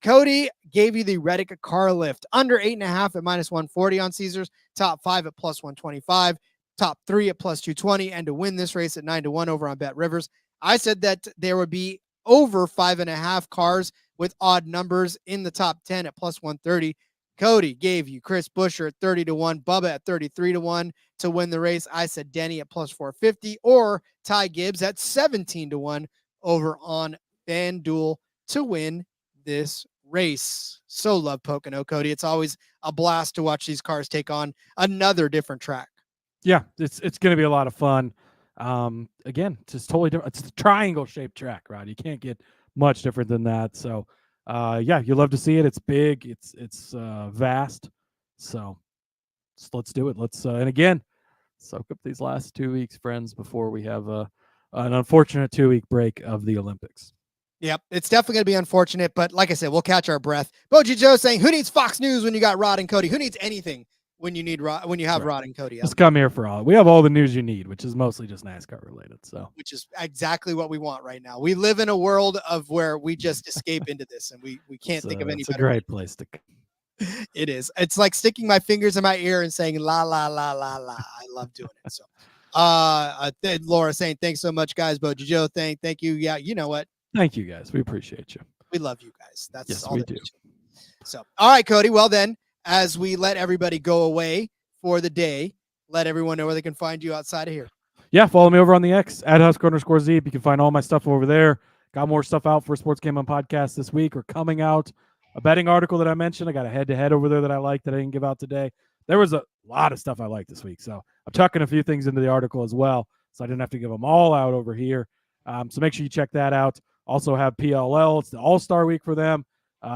[SPEAKER 1] Cody gave you the Reddick car lift under 8.5 at -140 on Caesars, top 5 at +125, top 3 at +220, and to win this race at 9-1 over on Bet Rivers. I said that there would be over 5.5 cars with odd numbers in the top 10 at +130. Cody gave you Chris Buescher at 30-1, Bubba at 33-1 to win the race. I said Denny at +450 or Ty Gibbs at 17-1 over on FanDuel to win this race. So love Pocono, Cody. It's always a blast to watch these cars take on another different track.
[SPEAKER 6] Yeah, it's going to be a lot of fun. Again, just totally different. It's a triangle shaped track, Rod. You can't get much different than that. So, you love to see it. It's big. It's vast. So let's do it. And again, soak up these last 2 weeks, friends, before we have an unfortunate 2-week break of the Olympics.
[SPEAKER 1] Yep, it's definitely going to be unfortunate, but like I said, we'll catch our breath. Boji Joe saying, "Who needs Fox News when you got Rod and Cody? Who needs anything when you need Rod and Cody?"
[SPEAKER 6] Just come here for all. We have all the news you need, which is mostly just NASCAR related. So,
[SPEAKER 1] which is exactly what we want right now. We live in a world of where we just escape into this, and we can't think of any.
[SPEAKER 6] It's a great place to.
[SPEAKER 1] It is. It's like sticking my fingers in my ear and saying la la la la la. I love doing it. So, Laura saying, "Thanks so much, guys." Boji Joe, thank you. Yeah, you know what?
[SPEAKER 6] Thank you, guys. We appreciate you.
[SPEAKER 1] We love you guys. That's
[SPEAKER 6] yes,
[SPEAKER 1] all
[SPEAKER 6] we
[SPEAKER 1] that
[SPEAKER 6] do.
[SPEAKER 1] So, all right, Cody. Well, then, as we let everybody go away for the day, let everyone know where they can find you outside of here.
[SPEAKER 6] Yeah, follow me over on the X at @Husker_Zeeb. You can find all my stuff over there. Got more stuff out for Sports Gambling Podcast this week or coming out. A betting article that I mentioned. I got a head-to-head over there that I liked that I didn't give out today. There was a lot of stuff I liked this week. So I'm tucking a few things into the article as well. So I didn't have to give them all out over here. So make sure you check that out. Also have PLL. It's the All-Star week for them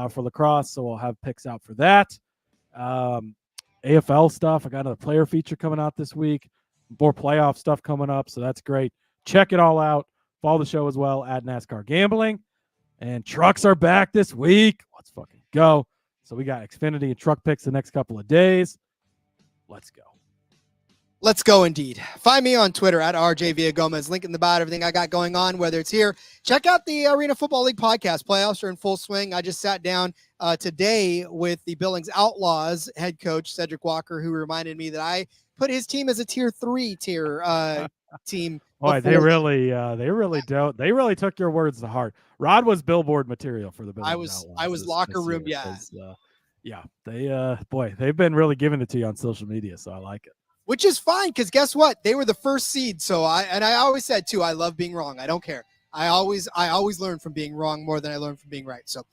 [SPEAKER 6] for lacrosse. So we'll have picks out for that. AFL stuff. I got another player feature coming out this week. More playoff stuff coming up. So that's great. Check it all out. Follow the show as well at NASCAR Gambling. And trucks are back this week. Let's fucking go. So we got Xfinity and truck picks the next couple of days. Let's go.
[SPEAKER 1] Let's go indeed. Find me on Twitter at RJ Villagomez. Link in the bio, everything I got going on, whether it's here. Check out the Arena Football League podcast. Playoffs are in full swing. I just sat down today with the Billings Outlaws head coach, Cedric Walker, who reminded me that I put his team as a tier 3 team.
[SPEAKER 6] Boy, they really took your words to heart. Rod was billboard material for the Billings Outlaws.
[SPEAKER 1] I was locker room.
[SPEAKER 6] They've been really giving it to you on social media. So I like it. Which
[SPEAKER 1] is fine, because guess what? They were the first seed. So I always said too, I love being wrong. I don't care. I always learn from being wrong more than I learn from being right. So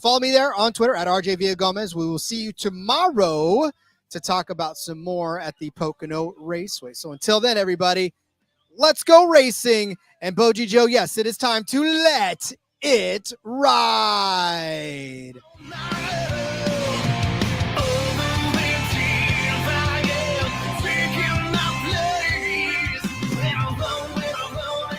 [SPEAKER 1] follow me there on Twitter at RJ Villagomez. We will see you tomorrow to talk about some more at the Pocono Raceway. So until then, everybody, let's go racing. And Boji Joe, yes, it is time to let it ride.